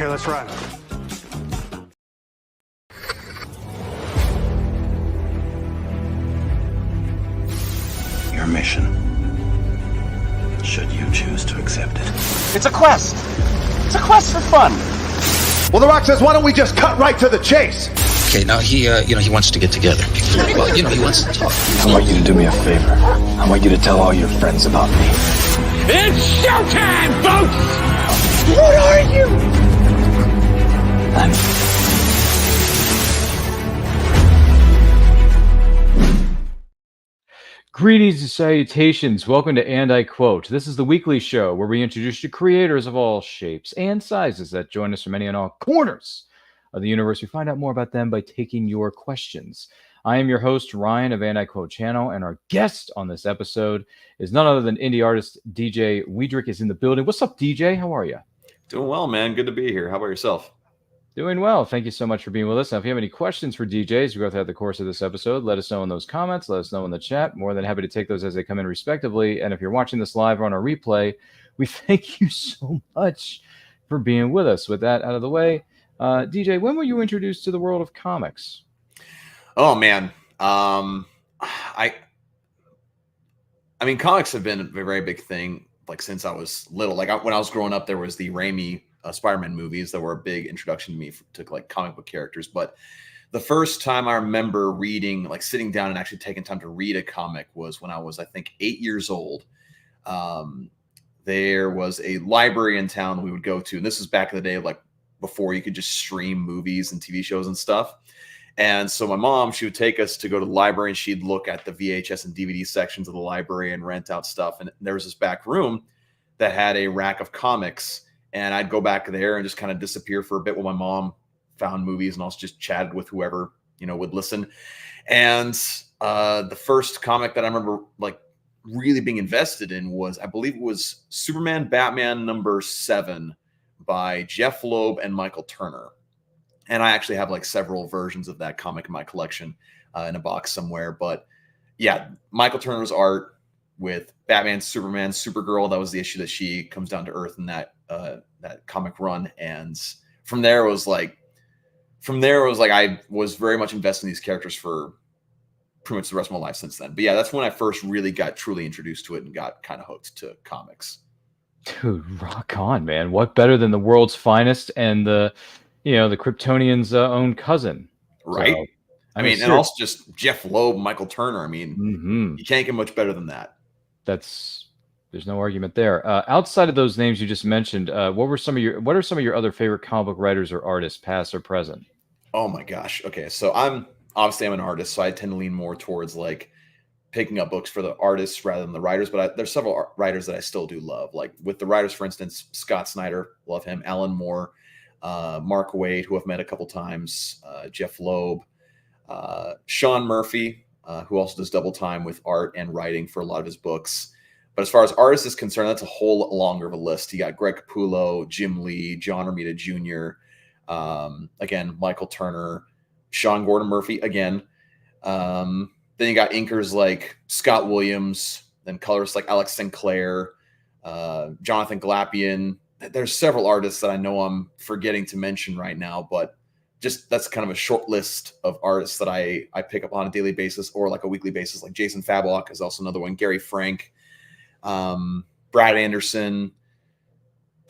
Okay, let's run. Your mission, should you choose to accept it. It's a quest. It's a quest for fun. Well, The Rock says, why don't we just cut right to the chase? Okay, now he wants to get together. Well, he wants to talk. I want you to do me a favor. I want you to tell all your friends about me. It's showtime, folks! What are you? Greetings and salutations. Welcome to And I Quote. This is the weekly show where we introduce you creators of all shapes and sizes that join us from any and all corners of the universe. We find out more about them by taking your questions. I am your host, Ryan of And I Quote channel, and our guest on this episode is none other than indie artist DJ Wiedrich is in the building. What's up, DJ? How are you? Doing well, man. Good to be here. How about yourself? Doing well. Thank you so much for being with us. Now, if you have any questions for DJs we go throughout the course of this episode, let us know in those comments. Let us know in the chat. More than happy to take those as they come in respectively. And if you're watching this live or on a replay, we thank you so much for being with us. With that out of the way, DJ, when were you introduced to the world of comics? Oh, man. I mean, comics have been a very big thing, like, since I was little. Like, when I was growing up, there was the Raimi Spider-Man movies that were a big introduction to me to like comic book characters. But the first time I remember reading, like sitting down and actually taking time to read a comic was when I was, I think, 8 years old. There was a library in town that we would go to. And this was back in the day, like before you could just stream movies and TV shows and stuff. And so my mom, she would take us to go to the library and she'd look at the VHS and DVD sections of the library and rent out stuff. And there was this back room that had a rack of comics. And I'd go back there and just kind of disappear for a bit while my mom found movies and also just chatted with whoever, would listen. And the first comic that I remember like really being invested in was, I believe it was Superman Batman #7 by Jeff Loeb and Michael Turner. And I actually have like several versions of that comic in my collection in a box somewhere. But yeah, Michael Turner's art with Batman, Superman, Supergirl. That was the issue that she comes down to Earth in that comic run. And from there it was like I was very much invested in these characters for pretty much the rest of my life since then. But yeah, that's when I first really got truly introduced to it and got kind of hooked to comics. Dude, rock on, man. What better than the world's finest and the Kryptonian's own cousin, right? So, I mean, and also just Jeff Loeb, Michael Turner. I mean, you can't get much better than that. There's no argument there. Outside of those names you just mentioned, what are some of your other favorite comic book writers or artists, past or present? Oh my gosh. Okay, so I'm an artist, so I tend to lean more towards like picking up books for the artists rather than the writers. But there's several writers that I still do love. Like with the writers, for instance, Scott Snyder, love him. Alan Moore, Mark Waid, who I've met a couple times. Jeff Loeb, Sean Murphy, who also does double time with art and writing for a lot of his books. But as far as artists is concerned, that's a whole longer of a list. You got Greg Capullo, Jim Lee, John Romita Jr., again, Michael Turner, Sean Gordon Murphy again. Then you got inkers like Scott Williams, then colorists like Alex Sinclair, Jonathan Glapian. There's several artists that I know I'm forgetting to mention right now, but just that's kind of a short list of artists that I pick up on a daily basis or like a weekly basis. Like Jason Fablock is also another one. Gary Frank, Brad Anderson.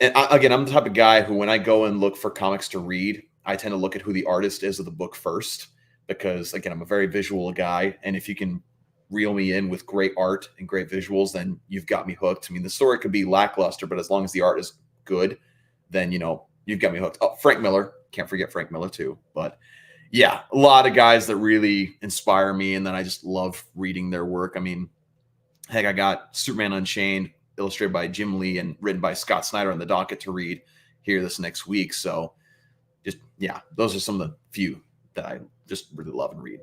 And I'm the type of guy who, when I go and look for comics to read, I tend to look at who the artist is of the book first, because again, I'm a very visual guy. And if you can reel me in with great art and great visuals, then you've got me hooked. I mean, the story could be lackluster, but as long as the art is good, then, you've got me hooked. Oh, Frank Miller. Can't forget Frank Miller too. But yeah, a lot of guys that really inspire me. And then I just love reading their work. I mean, heck, I got Superman Unchained, illustrated by Jim Lee and written by Scott Snyder on the docket to read here this next week. So just, yeah, those are some of the few that I just really love and read.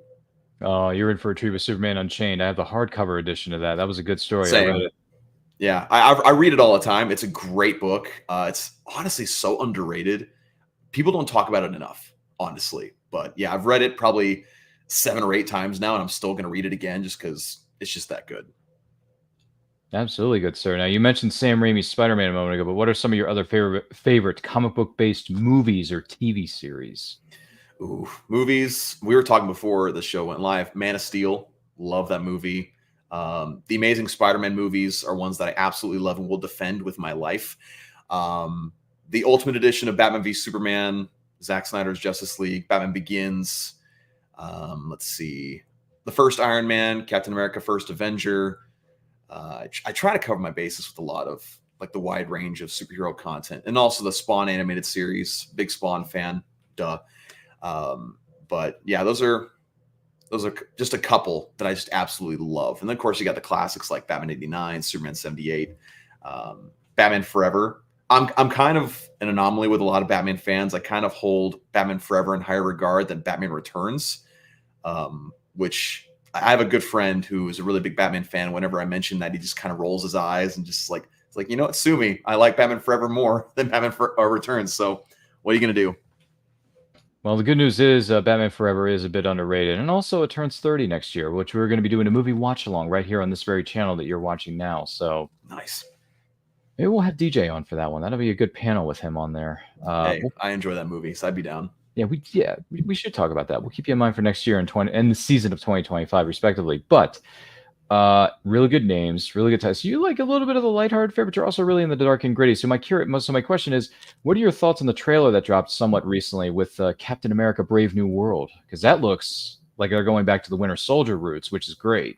Oh, you're in for a treat with Superman Unchained. I have the hardcover edition of that. That was a good story. Same. I read it. Yeah, I read it all the time. It's a great book. It's honestly so underrated. People don't talk about it enough, honestly. But yeah, I've read it probably 7 or 8 times now, and I'm still going to read it again just because it's just that good. Absolutely good, sir. Now, you mentioned Sam Raimi's Spider-Man a moment ago, but what are some of your other favorite comic book-based movies or TV series? Ooh, movies. We were talking before the show went live. Man of Steel, love that movie. The Amazing Spider-Man movies are ones that I absolutely love and will defend with my life. The Ultimate Edition of Batman v Superman, Zack Snyder's Justice League, Batman Begins. Let's see, the first Iron Man, Captain America: First Avenger. I try to cover my bases with a lot of like the wide range of superhero content, and also the Spawn animated series. Big Spawn fan, duh. But yeah, those are just a couple that I just absolutely love. And then of course you got the classics like Batman '89, Superman '78, Batman Forever. I'm kind of an anomaly with a lot of Batman fans. I kind of hold Batman Forever in higher regard than Batman Returns, which I have a good friend who is a really big Batman fan. Whenever I mention that, he just kind of rolls his eyes and just like, it's like, you know what, sue me. I like Batman Forever more than Batman Returns. So what are you going to do? Well, the good news is Batman Forever is a bit underrated. And also it turns 30 next year, which we're going to be doing a movie watch-along right here on this very channel that you're watching now. So nice. Maybe we'll have DJ on for that one. That'll be a good panel with him on there. Hey, I enjoy that movie, so I'd be down. Yeah, we should talk about that. We'll keep you in mind for next year and the season of 2025, respectively. But really good names, really good titles. You like a little bit of the lighthearted fare, but you're also really in the dark and gritty. So my question is, what are your thoughts on the trailer that dropped somewhat recently with Captain America: Brave New World? Because that looks like they're going back to the Winter Soldier roots, which is great.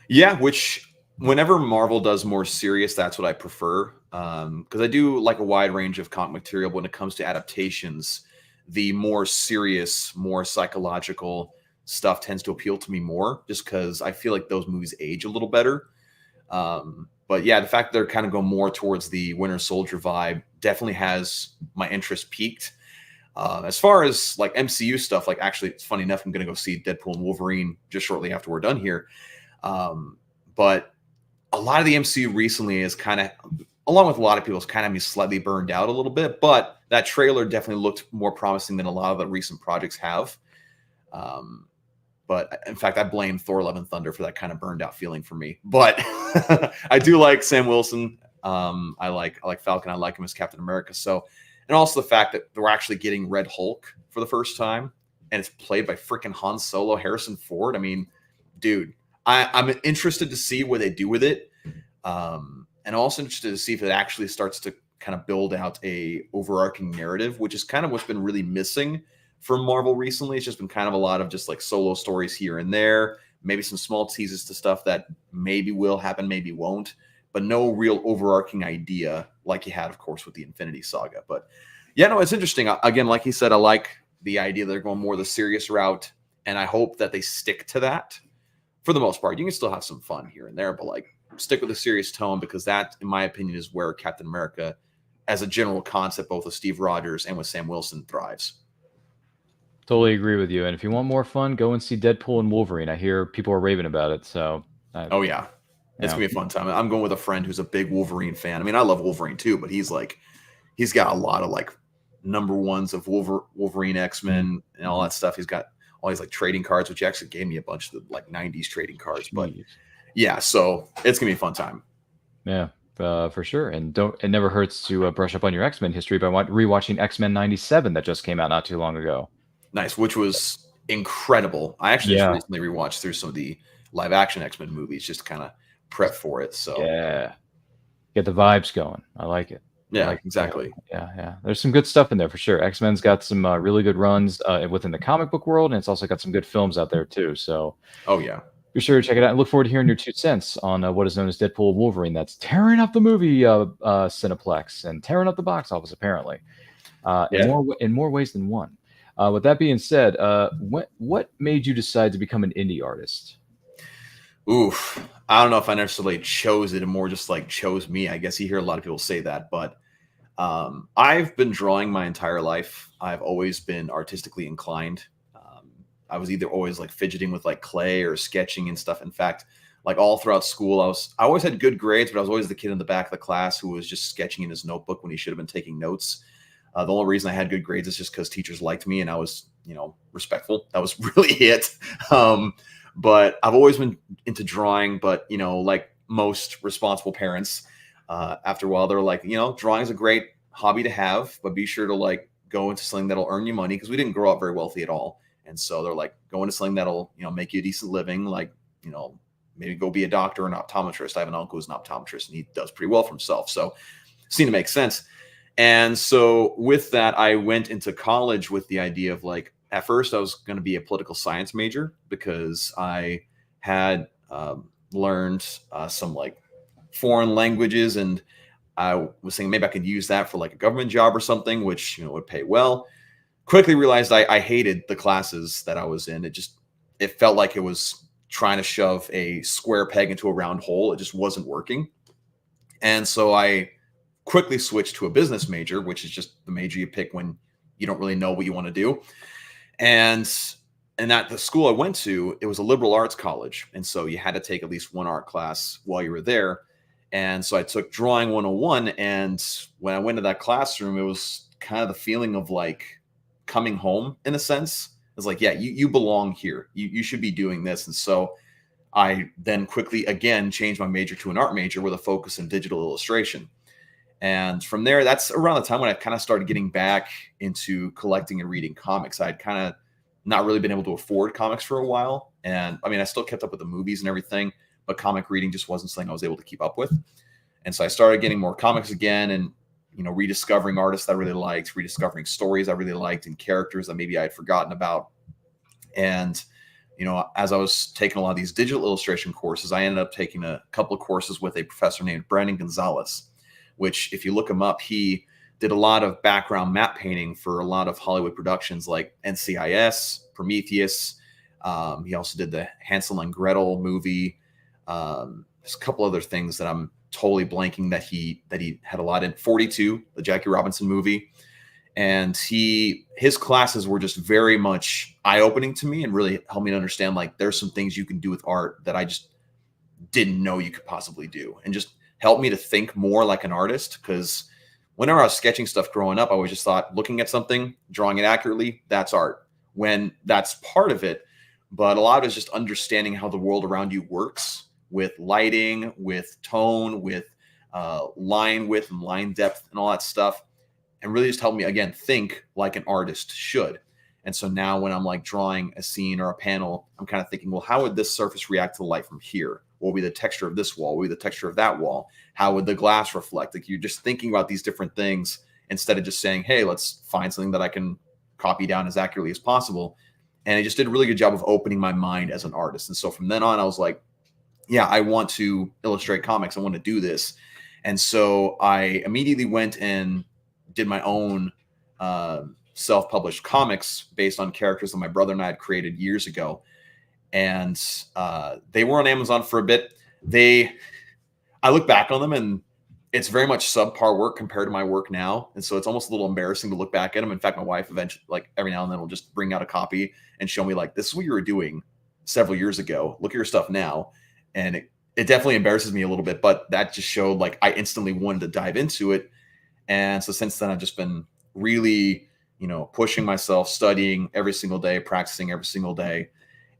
Yeah, which whenever Marvel does more serious, that's what I prefer. Because I do like a wide range of comic material. When it comes to adaptations, the more serious, more psychological stuff tends to appeal to me more, just because I feel like those movies age a little better. But yeah, the fact that they're kind of going more towards the Winter Soldier vibe definitely has my interest peaked. As far as like MCU stuff, like actually, it's funny enough, I'm going to go see Deadpool and Wolverine just shortly after we're done here. But a lot of the MCU recently is kind of, along with a lot of people, it's kind of me slightly burned out a little bit. But that trailer definitely looked more promising than a lot of the recent projects have. But in fact, I blame Thor: Love and Thunder for that kind of burned out feeling for me. But I do like Sam Wilson. I like Falcon. I like him as Captain America. So, and also the fact that we're actually getting Red Hulk for the first time, and it's played by freaking Han Solo, Harrison Ford. I mean, dude, I'm interested to see what they do with it, and also interested to see if it actually starts to kind of build out a overarching narrative, which is kind of what's been really missing from Marvel recently. It's just been kind of a lot of just like solo stories here and there, maybe some small teases to stuff that maybe will happen, maybe won't, but no real overarching idea like you had, of course, with the Infinity Saga. But yeah, no, it's interesting. Again, like he said, I like the idea that they're going more the serious route, and I hope that they stick to that for the most part. You can still have some fun here and there, but like stick with a serious tone, because that, in my opinion, is where Captain America as a general concept, both with Steve Rogers and with Sam Wilson, thrives. Totally agree with you. And if you want more fun, go and see Deadpool and Wolverine. I hear people are raving about it. So, oh yeah, it's gonna be a fun time. I'm going with a friend who's a big Wolverine fan. I mean, I love Wolverine too, but he's got a lot of like number ones of Wolverine, X-Men, and all that stuff. He's got all these like trading cards, which he actually gave me a bunch of the like 90s trading cards. But yeah, so it's gonna be a fun time. Yeah. For sure. And it never hurts to brush up on your X-Men history by rewatching X-Men 97 that just came out not too long ago. Nice, which was incredible. I actually just recently rewatched through some of the live action X-Men movies just to kind of prep for it. So yeah, get the vibes going. I like it. Yeah, exactly. Yeah. There's some good stuff in there for sure. X-Men's got some really good runs within the comic book world, and it's also got some good films out there too. So oh yeah, be sure to check it out. And look forward to hearing your 2 cents on what is known as Deadpool and Wolverine. That's tearing up the movie Cineplex and tearing up the box office apparently, in more ways than one. With that being said, what made you decide to become an indie artist? Oof, I don't know if I necessarily chose it, and more just like chose me. I guess you hear a lot of people say that, but I've been drawing my entire life. I've always been artistically inclined. I was either always like fidgeting with like clay or sketching and stuff. In fact, like all throughout school, I always had good grades, but I was always the kid in the back of the class who was just sketching in his notebook when he should have been taking notes. The only reason I had good grades is just because teachers liked me and I was, respectful. That was really it. But I've always been into drawing. But, like most responsible parents, after a while, they're like, drawing is a great hobby to have, but be sure to like go into something that'll earn you money, because we didn't grow up very wealthy at all. And so they're like, go into something that'll, make you a decent living, like, maybe go be a doctor or an optometrist. I have an uncle who's an optometrist, and he does pretty well for himself. So it seemed to make sense. And so with that, I went into college with the idea of like, at first I was going to be a political science major, because I had learned some like foreign languages, and I was thinking maybe I could use that for like a government job or something, which, would pay well. Quickly realized I hated the classes that I was in. It felt like it was trying to shove a square peg into a round hole. It just wasn't working. And so I quickly switched to a business major, which is just the major you pick when you don't really know what you want to do. And at the school I went to, it was a liberal arts college. And so you had to take at least one art class while you were there. And so I took Drawing 101. And when I went to that classroom, it was kind of the feeling of like coming home in a sense. It's like, yeah, you belong here. You should be doing this. And so I then quickly, again, changed my major to an art major with a focus in digital illustration. And from there, that's around the time when I kind of started getting back into collecting and reading comics. I'd kind of not really been able to afford comics for a while. And I mean, I still kept up with the movies and everything, but comic reading just wasn't something I was able to keep up with. And so I started getting more comics again, and rediscovering artists I really liked, rediscovering stories I really liked, and characters that maybe I had forgotten about. And, as I was taking a lot of these digital illustration courses, I ended up taking a couple of courses with a professor named Brandon Gonzalez, which if you look him up, he did a lot of background map painting for a lot of Hollywood productions like NCIS, Prometheus. He also did the Hansel and Gretel movie. There's a couple other things that I'm totally blanking that he had a lot in. 42, the Jackie Robinson movie. And his classes were just very much eye-opening to me, and really helped me to understand like there's some things you can do with art that I just didn't know you could possibly do, and just helped me to think more like an artist. Because whenever I was sketching stuff growing up, I always just thought looking at something, drawing it accurately, that's art, when that's part of it. But a lot of it is just understanding how the world around you works, with lighting, with tone, with line width and line depth and all that stuff. And really just helped me, again, think like an artist should. And so now when I'm like drawing a scene or a panel, I'm kind of thinking, well, how would this surface react to the light from here? What would be the texture of this wall? What would be the texture of that wall? How would the glass reflect? Like, you're just thinking about these different things instead of just saying, hey, let's find something that I can copy down as accurately as possible. And I just did a really good job of opening my mind as an artist. And so from then on, I was like, yeah, I want to illustrate comics. I want to do this. And so I immediately went and did my own self-published comics based on characters that my brother and I had created years ago. And they were on Amazon for a bit. I look back on them, and it's very much subpar work compared to my work now. And so it's almost a little embarrassing to look back at them. In fact, my wife eventually, like every now and then, will just bring out a copy and show me like, this is what you were doing several years ago. Look at your stuff now. And it definitely embarrasses me a little bit, but that just showed like I instantly wanted to dive into it. And so since then, I've just been really, pushing myself, studying every single day, practicing every single day.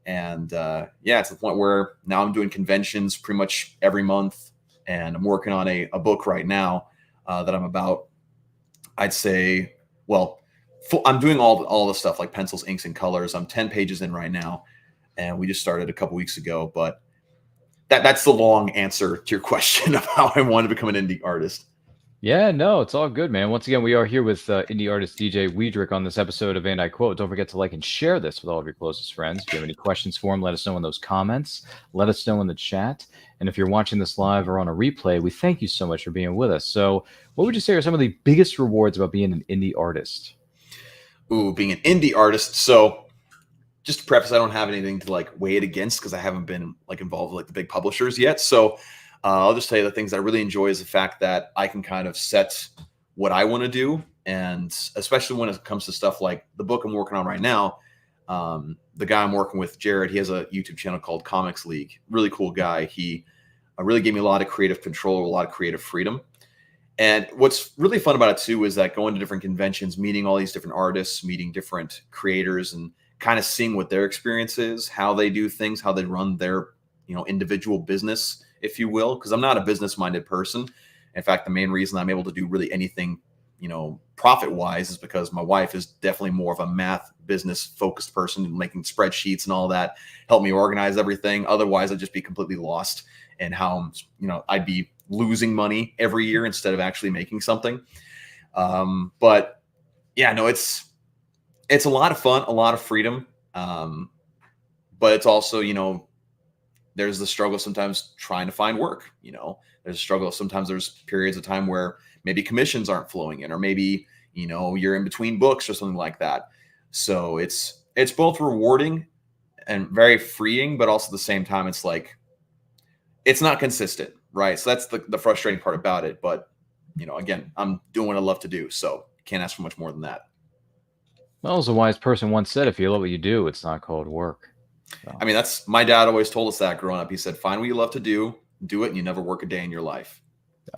And it's the point where now I'm doing conventions pretty much every month. And I'm working on a book right now that I'm about, I'd say, I'm doing all the stuff like pencils, inks, and colors. I'm 10 pages in right now. And we just started a couple weeks ago. But that's the long answer to your question of how I wanted to become an indie artist. Yeah, no, it's all good, man. Once again, we are here with indie artist DJ Wiedrich on this episode of And I Quote. Don't forget to like and share this with all of your closest friends. If you have any questions for him, let us know in those comments. Let us know in the chat. And if you're watching this live or on a replay, we thank you so much for being with us. So what would you say are some of the biggest rewards about being an indie artist? Ooh, being an indie artist. So just to preface, I don't have anything to like weigh it against because I haven't been like involved with like the big publishers yet. So I'll just tell you the things I really enjoy is the fact that I can kind of set what I want to do. And especially when it comes to stuff like the book I'm working on right now, the guy I'm working with, Jared, he has a YouTube channel called Comics League. Really cool guy. He really gave me a lot of creative control, a lot of creative freedom. And what's really fun about it too is that going to different conventions, meeting all these different artists, meeting different creators, and kind of seeing what their experience is, how they do things, how they run their individual business, if you will, because I'm not a business-minded person. In fact, the main reason I'm able to do really anything, profit-wise is because my wife is definitely more of a math business-focused person, making spreadsheets and all that, help me organize everything. Otherwise, I'd just be completely lost in how, I'd be losing money every year instead of actually making something. But yeah, no, it's a lot of fun, a lot of freedom. But it's also, there's the struggle sometimes trying to find work. There's a struggle. Sometimes there's periods of time where maybe commissions aren't flowing in, or maybe, you're in between books or something like that. So it's both rewarding and very freeing, but also at the same time, it's like, it's not consistent, right? So that's the frustrating part about it. But, again, I'm doing what I love to do. So can't ask for much more than that. Well, as a wise person once said, if you love what you do, it's not called work. So. I mean, that's my dad always told us that growing up. He said, find what you love to do it, and you never work a day in your life.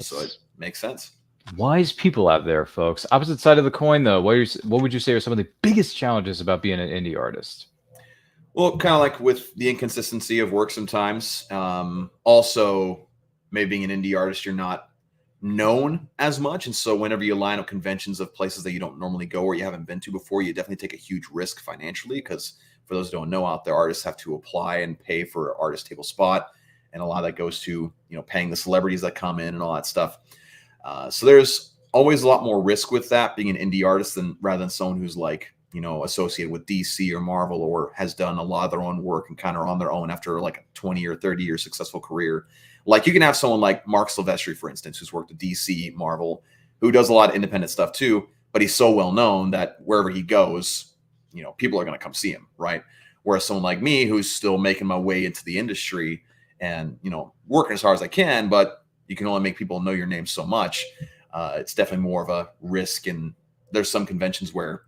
So it makes sense. Wise people out there, folks. Opposite side of the coin, though, what would you say are some of the biggest challenges about being an indie artist? Well, kind of like with the inconsistency of work sometimes. Also, maybe being an indie artist, you're not known as much. And so whenever you line up conventions of places that you don't normally go or you haven't been to before, you definitely take a huge risk financially, because for those who don't know out there, artists have to apply and pay for an artist table spot. And a lot of that goes to, paying the celebrities that come in and all that stuff. So there's always a lot more risk with that, being an indie artist, rather than someone who's like, associated with DC or Marvel, or has done a lot of their own work and kind of on their own after like a 20 or 30 year successful career. Like you can have someone like Mark Silvestri, for instance, who's worked at DC, Marvel, who does a lot of independent stuff too, but he's so well known that wherever he goes, people are going to come see him, right? Whereas someone like me, who's still making my way into the industry and, working as hard as I can, but you can only make people know your name so much. It's definitely more of a risk. And there's some conventions where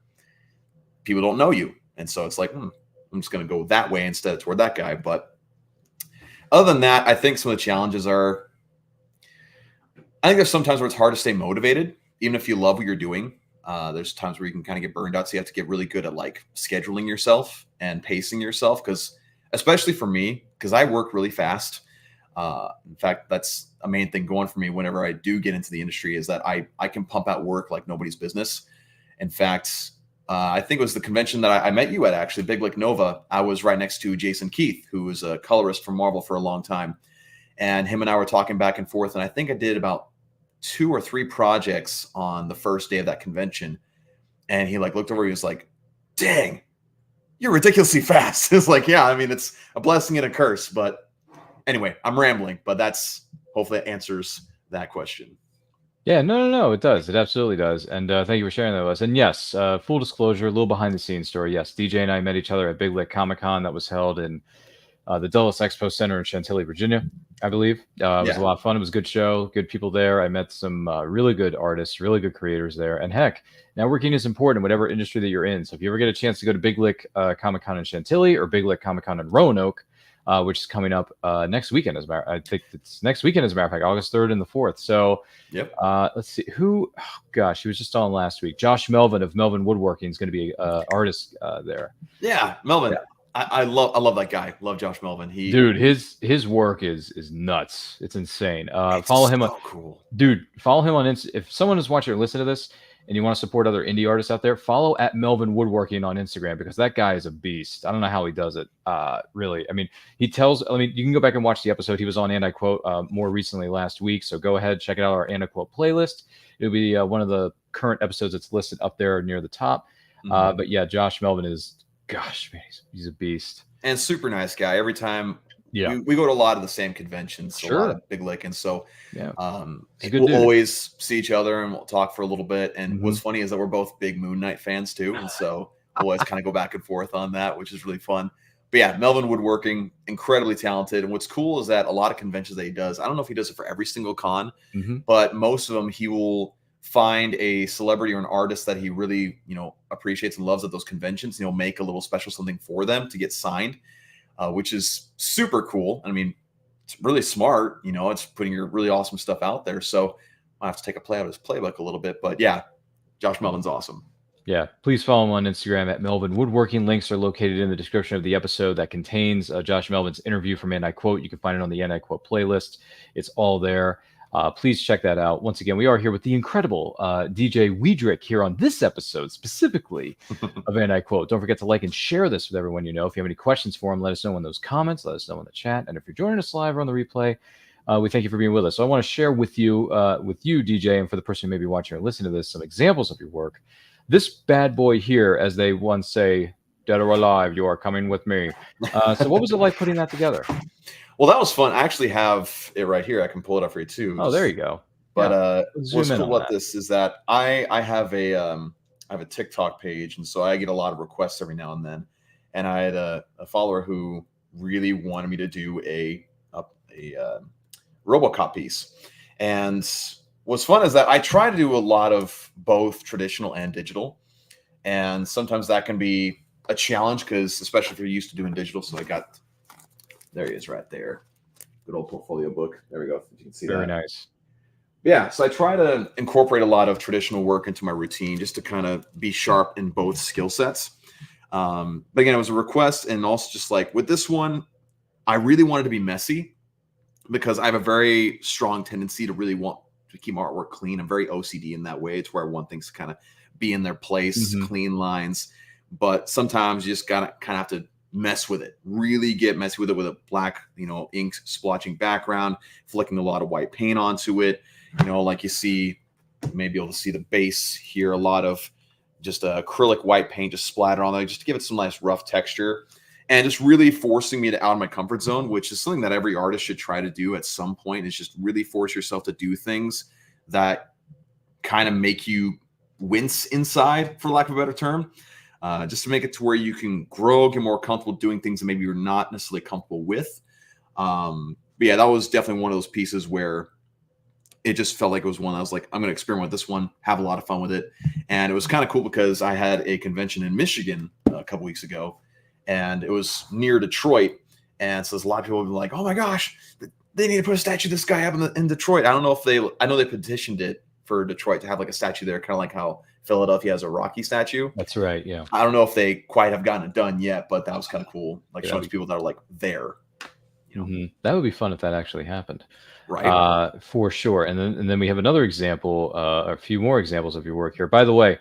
people don't know you. And so it's like, I'm just going to go that way instead of toward that guy. But other than that, I think some of the challenges are, I think there's sometimes where it's hard to stay motivated, even if you love what you're doing. There's times where you can kind of get burned out. So you have to get really good at like scheduling yourself and pacing yourself. Because especially for me, because I work really fast. In fact, that's a main thing going for me whenever I do get into the industry, is that I can pump out work like nobody's business. In fact, I think it was the convention that I met you at, actually, Big Lick Nova. I was right next to Jason Keith, who was a colorist for Marvel for a long time. And him and I were talking back and forth. And I think I did about 2 or 3 projects on the first day of that convention. And he like looked over, he was like, dang, you're ridiculously fast. It's like, yeah, I mean, it's a blessing and a curse. But anyway, I'm rambling, but hopefully that answers that question. Yeah, no, it does. It absolutely does. And thank you for sharing that with us. And yes, full disclosure, a little behind the scenes story. Yes, DJ and I met each other at Big Lick Comic-Con that was held in the Dulles Expo Center in Chantilly, Virginia, I believe. It was a lot of fun. It was a good show, good people there. I met some really good artists, really good creators there. And heck, networking is important in whatever industry that you're in. So if you ever get a chance to go to Big Lick Comic-Con in Chantilly or Big Lick Comic-Con in Roanoke, which is coming up next weekend. I think it's next weekend, as a matter of fact, August 3rd and the 4th. So let's see who. Oh, gosh, he was just on last week. Josh Melvin of Melvin Woodworking is going to be an artist there. Yeah, Melvin. Yeah. I love that guy. Love Josh Melvin. Dude, his work is nuts. It's insane. Follow him. Cool. Dude, follow him on if someone is watching or listening to this and you want to support other indie artists out there, follow at Melvin Woodworking on Instagram, because that guy is a beast. I don't know how he does it. Really. I mean, you can go back and watch the episode. He was on And I Quote more recently last week. So go ahead, check it out, our And I Quote playlist. It'll be one of the current episodes that's listed up there near the top. But yeah, Josh Melvin is, gosh, man, he's a beast. And super nice guy. Every time we go to a lot of the same conventions, a lot of Big Lick. And so we'll always see each other and we'll talk for a little bit. And what's funny is that we're both big Moon Knight fans too. And so we'll always kind of go back and forth on that, which is really fun. But yeah, Melvin Woodworking, incredibly talented. And what's cool is that a lot of conventions that he does, I don't know if he does it for every single con, but most of them he will find a celebrity or an artist that he really, appreciates and loves at those conventions. And he'll make a little special something for them to get signed, which is super cool. I mean, it's really smart. It's putting your really awesome stuff out there. So I have to take a play out of his playbook a little bit. But yeah, Josh Melvin's awesome. Yeah, please follow him on Instagram at Melvin Woodworking. Links are located in the description of the episode that contains Josh Melvin's interview from And I Quote. You can find it on the And I Quote playlist. It's all there. Please check that out. Once again, we are here with the incredible DJ Wiedrich here on this episode specifically of And I Quote. Don't forget to like and share this with everyone you know. If you have any questions for him, let us know in those comments. Let us know in the chat. And if you're joining us live or on the replay, we thank you for being with us. So I want to share with you, DJ, and for the person who may be watching or listening to this, some examples of your work. This bad boy here, as they once say, dead or alive, you are coming with me. So what was it like putting that together? Well, that was fun. I actually have it right here. I can pull it up for you too. Oh, there you go. But what's cool about this is that I have a TikTok page, and so I get a lot of requests every now and then. And I had a follower who really wanted me to do a RoboCop piece. And what's fun is that I try to do a lot of both traditional and digital. And sometimes that can be a challenge because especially if you're used to doing digital. So there he is right there. Good old portfolio book. There we go. You can see Very nice. Yeah. So I try to incorporate a lot of traditional work into my routine just to kind of be sharp in both skill sets. But again, it was a request. And also just like with this one, I really wanted to be messy because I have a very strong tendency to really want to keep my artwork clean. I'm very OCD in that way. It's where I want things to kind of be in their place, clean lines. But sometimes you just gotta kind of have to mess with it, really get messy with it with a black, ink splotching background, flicking a lot of white paint onto it. Like you see, you may be able to see the base here, a lot of just acrylic white paint just splattered on there, just to give it some nice rough texture. And just really forcing me out of my comfort zone, which is something that every artist should try to do at some point, is just really force yourself to do things that kind of make you wince inside, for lack of a better term, just to make it to where you can grow, get more comfortable doing things that maybe you're not necessarily comfortable with. But yeah, that was definitely one of those pieces where it just felt like it was one I was like, I'm going to experiment with this one, have a lot of fun with it. And it was kind of cool because I had a convention in Michigan a couple weeks ago, and it was near Detroit. And so there's a lot of people who were like, oh my gosh, they need to put a statue of this guy up in Detroit. I don't know if I know they petitioned it for Detroit to have like a statue there, kind of like how Philadelphia has a Rocky statue. That's right. Yeah. I don't know if they quite have gotten it done yet, but that was kind of cool. Like showing people that are like there. That would be fun if that actually happened. Right. For sure. And then we have another example, a few more examples of your work here. By the way,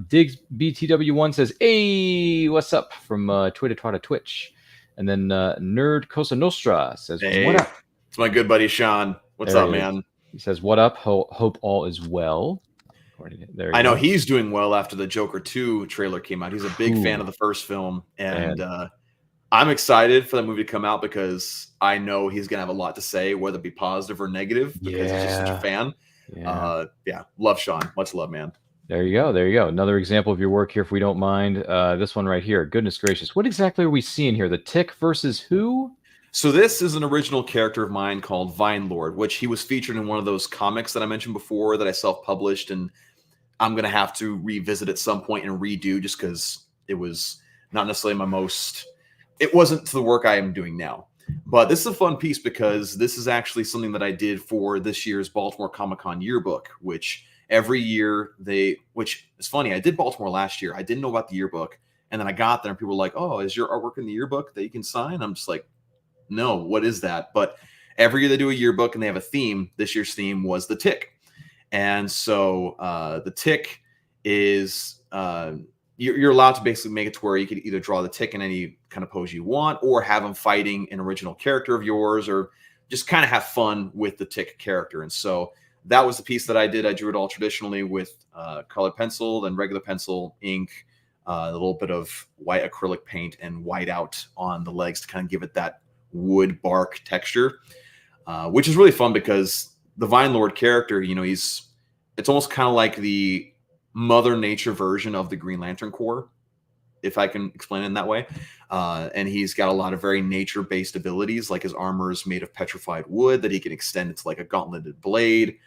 Diggs BTW1 says, hey, what's up from Twitter to Twitch. And then Nerd Cosa Nostra says, hey, what up? It's my good buddy Sean. What's up, man? He says, what up? Hope all is well. I know he's doing well after the Joker 2 trailer came out. He's a big fan of the first film. And I'm excited for the movie to come out because I know he's going to have a lot to say, whether it be positive or negative, because he's just such a fan. Yeah. Love Sean. Much love, man. There you go. Another example of your work here, if we don't mind. This one right here. Goodness gracious. What exactly are we seeing here? The Tick versus who? So this is an original character of mine called Vine Lord, which he was featured in one of those comics that I mentioned before that I self-published, and I'm going to have to revisit at some point and redo just because it was not necessarily it wasn't to the work I am doing now. But this is a fun piece because this is actually something that I did for this year's Baltimore Comic-Con yearbook, which every year which is funny. I did Baltimore last year. I didn't know about the yearbook. And then I got there and people were like, oh, is your artwork in the yearbook that you can sign? I'm just like, no, what is that? But every year they do a yearbook and they have a theme. This year's theme was the Tick. And so the Tick is you're allowed to basically make it to where you can either draw the Tick in any kind of pose you want, or have them fighting an original character of yours, or just kind of have fun with the Tick character. And so that was the piece that I did. I drew it all traditionally with colored pencil, then regular pencil, ink, a little bit of white acrylic paint, and white out on the legs to kind of give it that wood bark texture, which is really fun because the Vine Lord character, it's almost kind of like the Mother Nature version of the Green Lantern Corps, if I can explain it in that way. And he's got a lot of very nature-based abilities, like his armor is made of petrified wood that he can extend into like a gauntleted blade.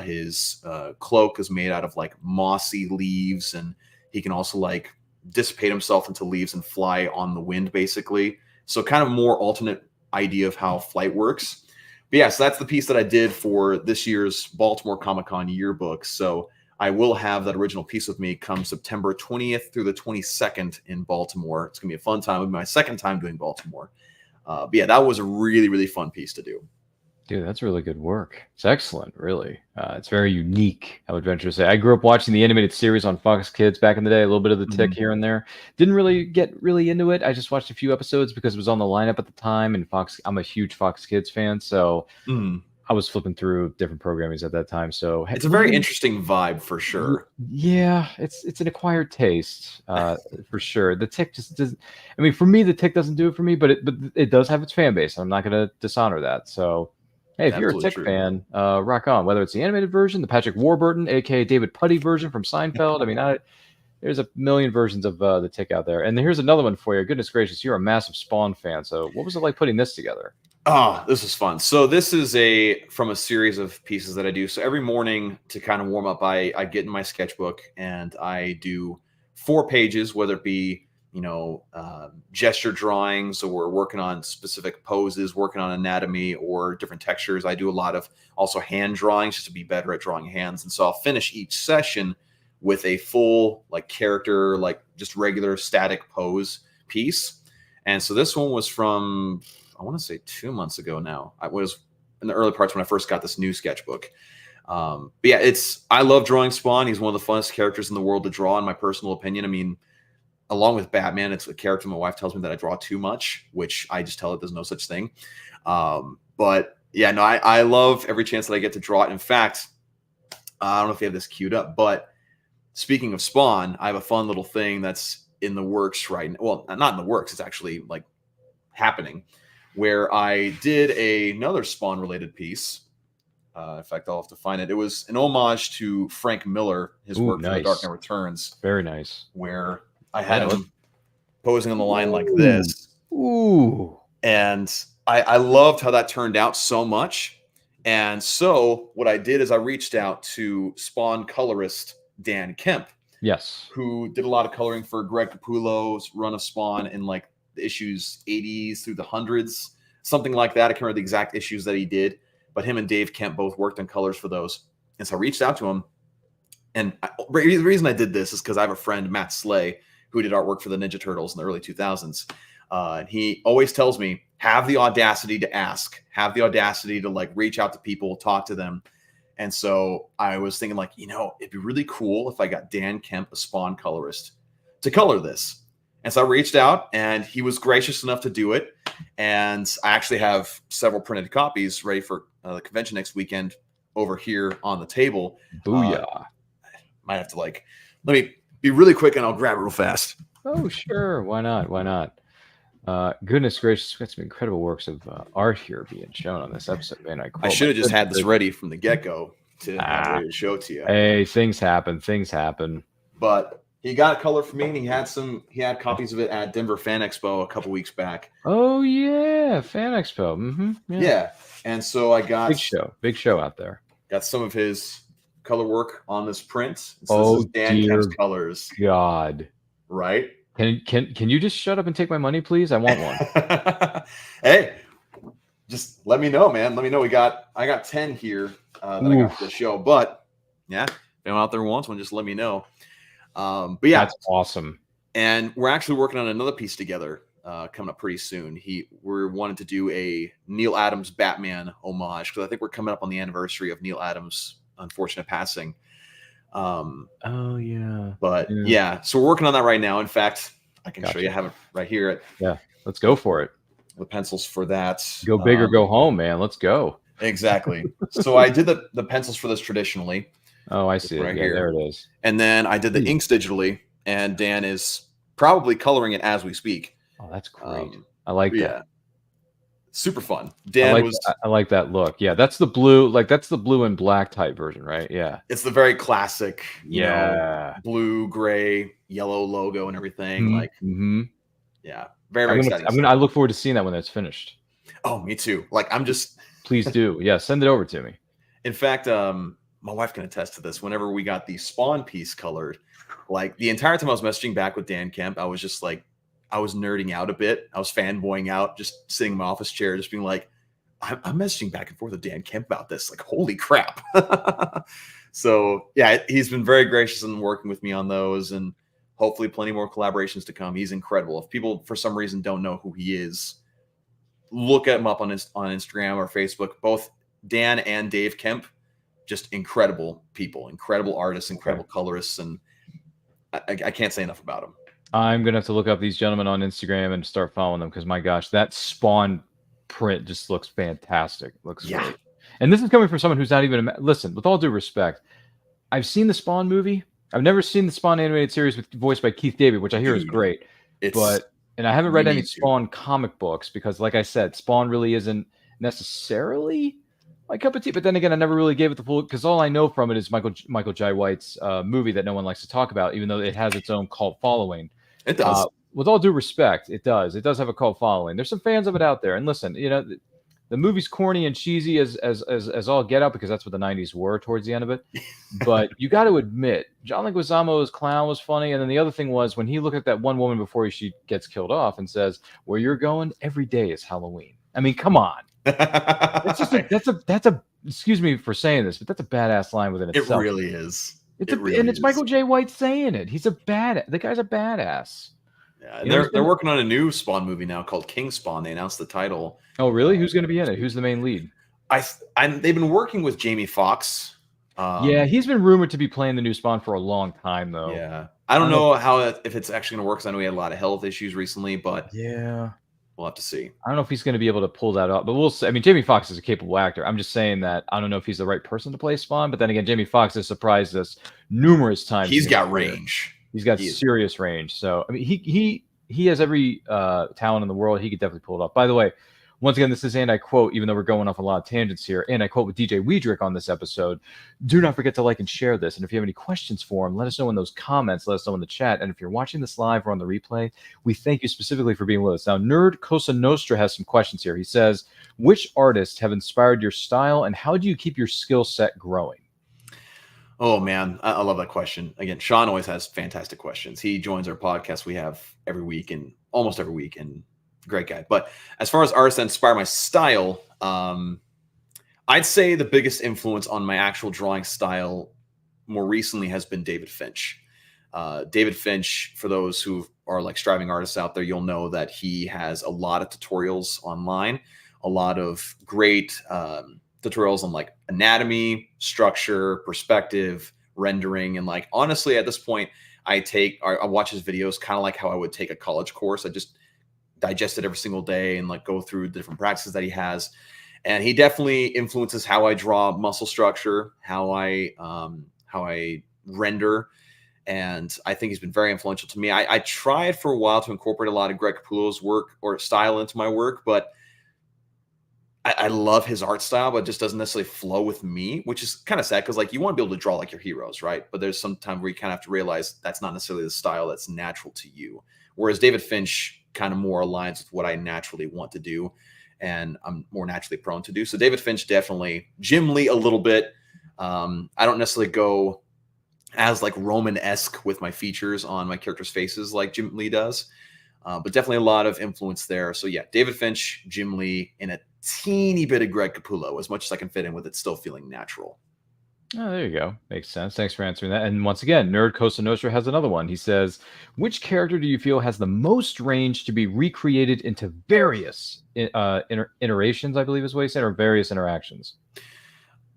His cloak is made out of like mossy leaves, and he can also like dissipate himself into leaves and fly on the wind, basically. So kind of more alternate idea of how flight works. But yeah, so that's the piece that I did for this year's Baltimore Comic-Con yearbook. So I will have that original piece with me come September 20th through the 22nd in Baltimore. It's going to be a fun time. It'll be my second time doing Baltimore. But yeah, that was a really, really fun piece to do. Dude, that's really good work. It's excellent, really. It's very unique, I would venture to say. I grew up watching the animated series on Fox Kids back in the day, a little bit of the Tick here and there. Didn't really get really into it. I just watched a few episodes because it was on the lineup at the time, and I'm a huge Fox Kids fan, so I was flipping through different programmings at that time. So it's a very interesting vibe for sure. Yeah, it's an acquired taste for sure. The Tick just doesn't. I mean, for me, the Tick doesn't do it for me, but it does have its fan base. I'm not going to dishonor that. So. Hey, if you're a Tick fan, rock on. Whether it's the animated version, the Patrick Warburton, aka David Puddy version from Seinfeld. I mean, there's a million versions of the Tick out there. And here's another one for you. Goodness gracious, you're a massive Spawn fan. So what was it like putting this together? Oh, this is fun. So this is from a series of pieces that I do. So every morning to kind of warm up, I get in my sketchbook and I do 4 pages, whether it be gesture drawings or working on specific poses, working on anatomy or different textures. I do a lot of also hand drawings just to be better at drawing hands. And so I'll finish each session with a full character, just regular static pose piece. And so this one was from, I want to say 2 months ago now. I was in the early parts when I first got this new sketchbook. But yeah, I love drawing Spawn. He's one of the funnest characters in the world to draw, in my personal opinion. I mean, along with Batman, it's a character my wife tells me that I draw too much, which I just tell her there's no such thing. But yeah, no, I love every chance that I get to draw it. In fact, I don't know if you have this queued up, but speaking of Spawn, I have a fun little thing that's in the works right now. Well, not in the works. It's actually happening, where I did another Spawn related piece. In fact, I'll have to find it. It was an homage to Frank Miller, his work for The Dark Knight Returns. Very nice. Where I had him posing on the line like this. Ooh. And I loved how that turned out so much. And so what I did is I reached out to Spawn colorist Dan Kemp. Yes. Who did a lot of coloring for Greg Capullo's run of Spawn in the issues 80s through the 100s, something like that. I can't remember the exact issues that he did, but him and Dave Kemp both worked on colors for those. And so I reached out to him. And the reason I did this is because I have a friend, Matt Slay, who did artwork for the Ninja Turtles in the early 2000s. And he always tells me, have the audacity to ask, have the audacity to reach out to people, talk to them. And so I was thinking it'd be really cool if I got Dan Kemp, a Spawn colorist, to color this. And so I reached out and he was gracious enough to do it. And I actually have several printed copies ready for the convention next weekend over here on the table. Booyah. Might have to let me be really quick and I'll grab it real fast. Oh, sure. Why not? Why not? Goodness gracious, we've got some incredible works of art here being shown on this episode, man. I should have just had this ready from the get-go to have ready to show to you. Hey, things happen. Things happen. But he got a color for me, and he had copies of it at Denver Fan Expo a couple weeks back. Oh yeah, Fan Expo. Mm-hmm. Yeah. And so I got big show out there. Got some of his color work on this print. So this is Dan Kemp's colors. God. Right? Can you just shut up and take my money, please? I want one. Hey, just let me know, man. Let me know. I got 10 here that I got for the show. But yeah, if anyone out there wants one, just let me know. But yeah, that's awesome. And we're actually working on another piece together coming up pretty soon. We're wanting to do a Neil Adams Batman homage because I think we're coming up on the anniversary of Neil Adams' unfortunate passing. Oh yeah. But yeah, so we're working on that right now. In fact, I can show you. I have it right here. Yeah, let's go for it. The pencils for that. Go big or go home, man. Let's go. Exactly. So I did the pencils for this traditionally. Oh, I see it. Yeah, there it is. And then I did the inks digitally, and Dan is probably coloring it as we speak. Oh, that's great. I like that. Yeah. Super fun. I like that look. Yeah, that's the blue, that's the blue and black type version, right? Yeah. It's the very classic, blue, gray, yellow logo and everything. Yeah. Very exciting. I look forward to seeing that when it's finished. Oh, me too. Please do. Yeah, send it over to me. In fact, my wife can attest to this. Whenever we got the Spawn piece colored, the entire time I was messaging back with Dan Kemp, I was just I was nerding out a bit. I was fanboying out, just sitting in my office chair, just being I'm messaging back and forth with Dan Kemp about this. Holy crap. So yeah, he's been very gracious in working with me on those, and hopefully plenty more collaborations to come. He's incredible. If people for some reason don't know who he is, look him up on Instagram or Facebook. Both Dan and Dave Kemp, just incredible people, incredible artists, incredible colorists, and I can't say enough about them. I'm gonna have to look up these gentlemen on Instagram and start following them because my gosh, that Spawn print just looks fantastic. Looks great. And this is coming from someone who's not even listen. With all due respect, I've seen the Spawn movie. I've never seen the Spawn animated series voiced by Keith David, which I hear is great. And I haven't read any Spawn comic books because, like I said, Spawn really isn't necessarily my cup of tea. But then again, I never really gave it the full because all I know from it is Michael Jai White's movie that no one likes to talk about, even though it has its own cult following. It does. With all due respect, it does. It does have a cult following. There's some fans of it out there. And listen, the movie's corny and cheesy as all get out because that's what the 90s were towards the end of it. But you got to admit, John Leguizamo's clown was funny. And then the other thing was when he looked at that one woman before she gets killed off and says, "Where you're going, every day is Halloween." I mean, come on. That's a excuse me for saying this, but that's a badass line within itself. It really is. It's Michael J. White saying it. He's the guy's a badass. Yeah, they're working on a new Spawn movie now called King Spawn. They announced the title. Oh, really? Who's going to be in it? Who's the main lead? They've been working with Jamie Foxx. Yeah, he's been rumored to be playing the new Spawn for a long time, though. Yeah, I don't know if it's actually going to work. Because I know he had a lot of health issues recently, but yeah, we'll have to see. I don't know if he's going to be able to pull that off, but we'll see. I mean, Jamie Foxx is a capable actor. I'm just saying that I don't know if he's the right person to play Spawn. But then again, Jamie Foxx has surprised us numerous times. He's got range. He's got serious range. So I mean, he has every talent in the world. He could definitely pull it off. By the way, once again, this is and I quote, even though we're going off a lot of tangents here, and I quote with DJ Wiedrich on this episode, do not forget to like and share this. And if you have any questions for him, let us know in those comments. Let us know in the chat. And if you're watching this live or on the replay, we thank you specifically for being with us. Now, Nerd Cosa Nostra has some questions here. He says, which artists have inspired your style and how do you keep your skill set growing? Oh, man, I love that question. Again, Sean always has fantastic questions. He joins our podcast we have almost every week, and great guy. But as far as artists that inspire my style, I'd say the biggest influence on my actual drawing style more recently has been David Finch. David Finch, for those who are like striving artists out there, you'll know that he has a lot of tutorials online, a lot of great tutorials on like anatomy, structure, perspective, rendering. And like, honestly, at this point, I watch his videos kind of like how I would take a college course. I just digest it every single day and like go through the different practices that he has. And he definitely influences how I draw muscle structure, how I render. And I think he's been very influential to me. I tried for a while to incorporate a lot of Greg Capullo's work or style into my work, but I love his art style, but it just doesn't necessarily flow with me, which is kind of sad because like you want to be able to draw like your heroes, right? But there's some time where you kind of have to realize that's not necessarily the style that's natural to you. Whereas David Finch kind of more aligns with what I naturally want to do and I'm more naturally prone to do. So David Finch, definitely. Jim Lee a little bit. I don't necessarily go as like Roman-esque with my features on my characters' faces like Jim Lee does. But definitely a lot of influence there. So yeah, David Finch, Jim Lee, and a teeny bit of Greg Capullo, as much as I can fit in with it, still feeling natural. Oh, there you go. Makes sense. Thanks for answering that. And once again, Nerd Cosa Nostra has another one. He says, which character do you feel has the most range to be recreated into various iterations, I believe is what he said, or various interactions?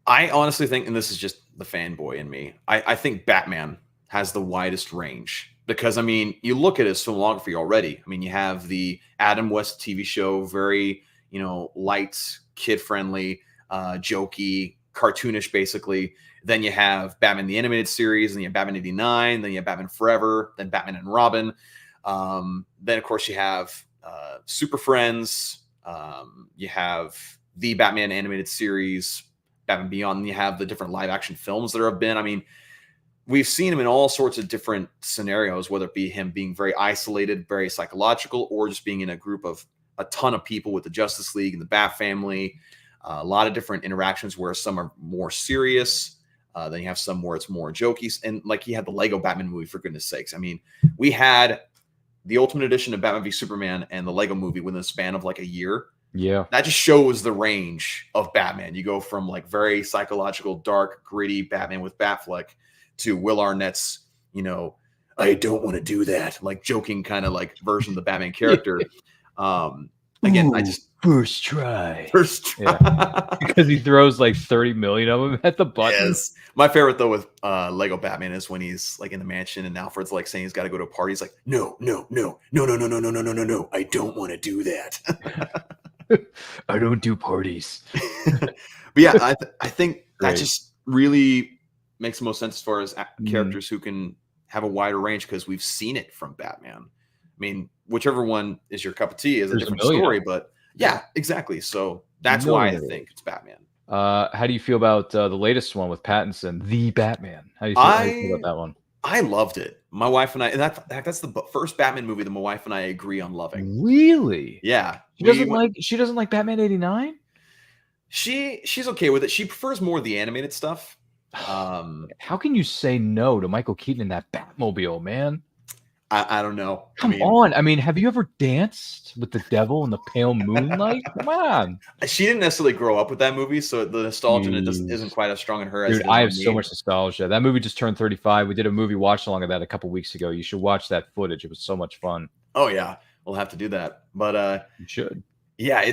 I honestly think, and this is just the fanboy in me, I think Batman has the widest range. Because, I mean, you look at his filmography already. I mean, you have the Adam West TV show, very, light, kid-friendly, jokey, cartoonish, basically. Then you have Batman the Animated Series, then you have Batman 89, then you have Batman Forever, then Batman and Robin. Then, of course, you have Super Friends. You have the Batman Animated Series, Batman Beyond. And you have the different live-action films there have been. I mean, we've seen him in all sorts of different scenarios, whether it be him being very isolated, very psychological, or just being in a group of a ton of people with the Justice League and the Bat family. A lot of different interactions where some are more serious. Then you have some where it's more jokey. And like he had the Lego Batman movie, for goodness sakes. I mean, we had the Ultimate Edition of Batman v Superman and the Lego movie within a span of like a year. Yeah. That just shows the range of Batman. You go from like very psychological, dark, gritty Batman with Batfleck to Will Arnett's, I don't want to do that, like joking kind of like version of the Batman character. Again, I just first try. Yeah. Because he throws like 30 million of them at the button. Yes. My favorite though with Lego Batman is when he's like in the mansion and Alfred's like saying he's got to go to a party. He's like, no, I don't want to do that. I don't do parties. But yeah, I think that Great. just really makes the most sense as far as characters who can have a wider range, because we've seen it from Batman. I mean, whichever one is your cup of tea is a different story, but yeah, exactly. So that's why I think it's Batman. How do you feel about the latest one with Pattinson, The Batman? How do you feel about that one? I loved it. My wife and I, and that's the first Batman movie that my wife and I agree on loving. Really? Yeah. She doesn't like Batman 89? She's okay with it. She prefers more of the animated stuff. How can you say no to Michael Keaton in that Batmobile, man? I don't know. Come on. I mean, have you ever danced with the devil in the pale moonlight? Come on. She didn't necessarily grow up with that movie, so the nostalgia isn't quite as strong in her as Dude, I have so much nostalgia. That movie just turned 35. We did a movie watch along of that a couple weeks ago. You should watch that footage. It was so much fun. Oh yeah, we'll have to do that. But you should. Yeah,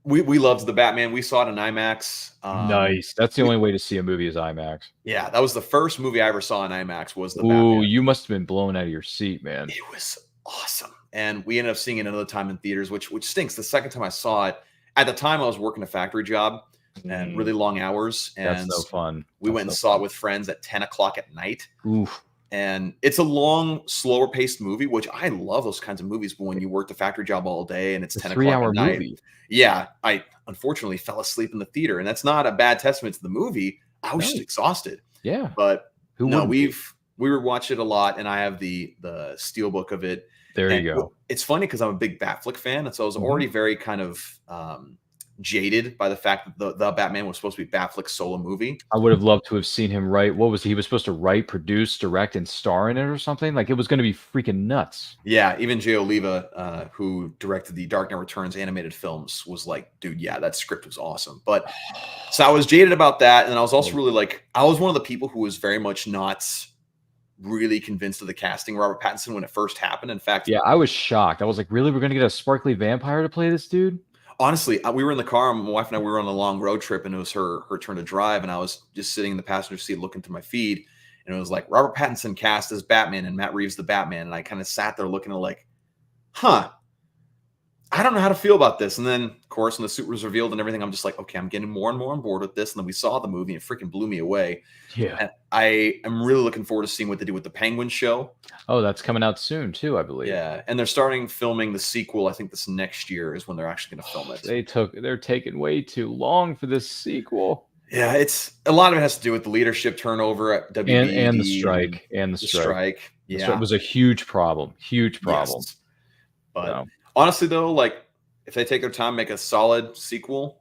we loved the Batman. We saw it in IMAX. Nice. That's the only way to see a movie is IMAX. Yeah, that was the first movie I ever saw in IMAX. Was the Batman. Batman. You must have been blown out of your seat, man. It was awesome. And we ended up seeing it another time in theaters, which stinks. The second time I saw it, at the time I was working a factory job and really long hours. And that's no fun. We went and saw it with friends at 10 o'clock at night. Oof. And it's a long, slower paced movie, which I love those kinds of movies. But when you work the factory job all day and it's 10 o'clock at night, movie. Yeah, I unfortunately fell asleep in the theater, and that's not a bad testament to the movie. I was just exhausted. Yeah, but we rewatched it a lot, and I have the steelbook of it. There you go. It's funny because I'm a big Batfleck fan, and so I was already very kind of jaded by the fact that the Batman was supposed to be Batfleck's solo movie. I would have loved to have seen him write. What was he was supposed to write, produce, direct, and star in it or something? Like it was going to be freaking nuts. Yeah, even Jay Oliva, who directed the Dark Knight Returns animated films, was like, dude, yeah, that script was awesome. But so I was jaded about that, and I was also really like, I was one of the people who was very much not really convinced of the casting of Robert Pattinson when it first happened. In fact, yeah, I was shocked. I was like, really, we're going to get a sparkly vampire to play this dude? Honestly, we were in the car. My wife and I, we were on a long road trip, and it was her turn to drive. And I was just sitting in the passenger seat looking through my feed. And it was like Robert Pattinson cast as Batman and Matt Reeves the Batman. And I kind of sat there looking at like, I don't know how to feel about this. And then, of course, when the suit was revealed and everything, I'm just like, okay, I'm getting more and more on board with this. And then we saw the movie and it freaking blew me away. Yeah. And I am really looking forward to seeing what they do with the Penguin show. Oh, that's coming out soon too, I believe. Yeah. And they're starting filming the sequel. I think this next year is when they're actually going to film it. They're taking way too long for this sequel. Yeah, it's a lot of it has to do with the leadership turnover at WB and the strike. And the strike. Yeah. It was a huge problem. Huge problem. Yes. But honestly, though, like if they take their time, make a solid sequel,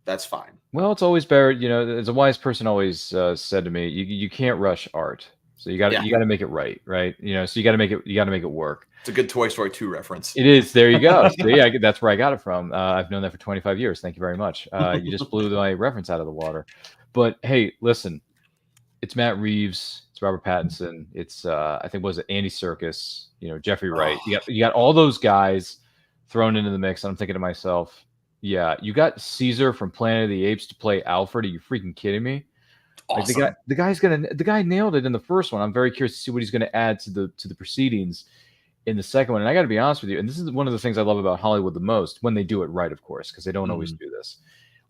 that's fine. Well, it's always better, as a wise person always said to me, you can't rush art. So you got to make it right? So you got to make it work. It's a good Toy Story 2 reference. It is. There you go. Yeah, that's where I got it from. I've known that for 25 years. Thank you very much. You just blew my reference out of the water. But hey, listen, it's Matt Reeves, it's Robert Pattinson, it's I think was it Andy Serkis, Jeffrey Wright. You got all those guys thrown into the mix. And I'm thinking to myself, yeah, you got Caesar from Planet of the Apes to play Alfred. Are you freaking kidding me? Awesome. Like the guy nailed it in the first one. I'm very curious to see what he's going to add to the proceedings in the second one. And I got to be honest with you, and this is one of the things I love about Hollywood the most, when they do it right, of course, because they don't always do this.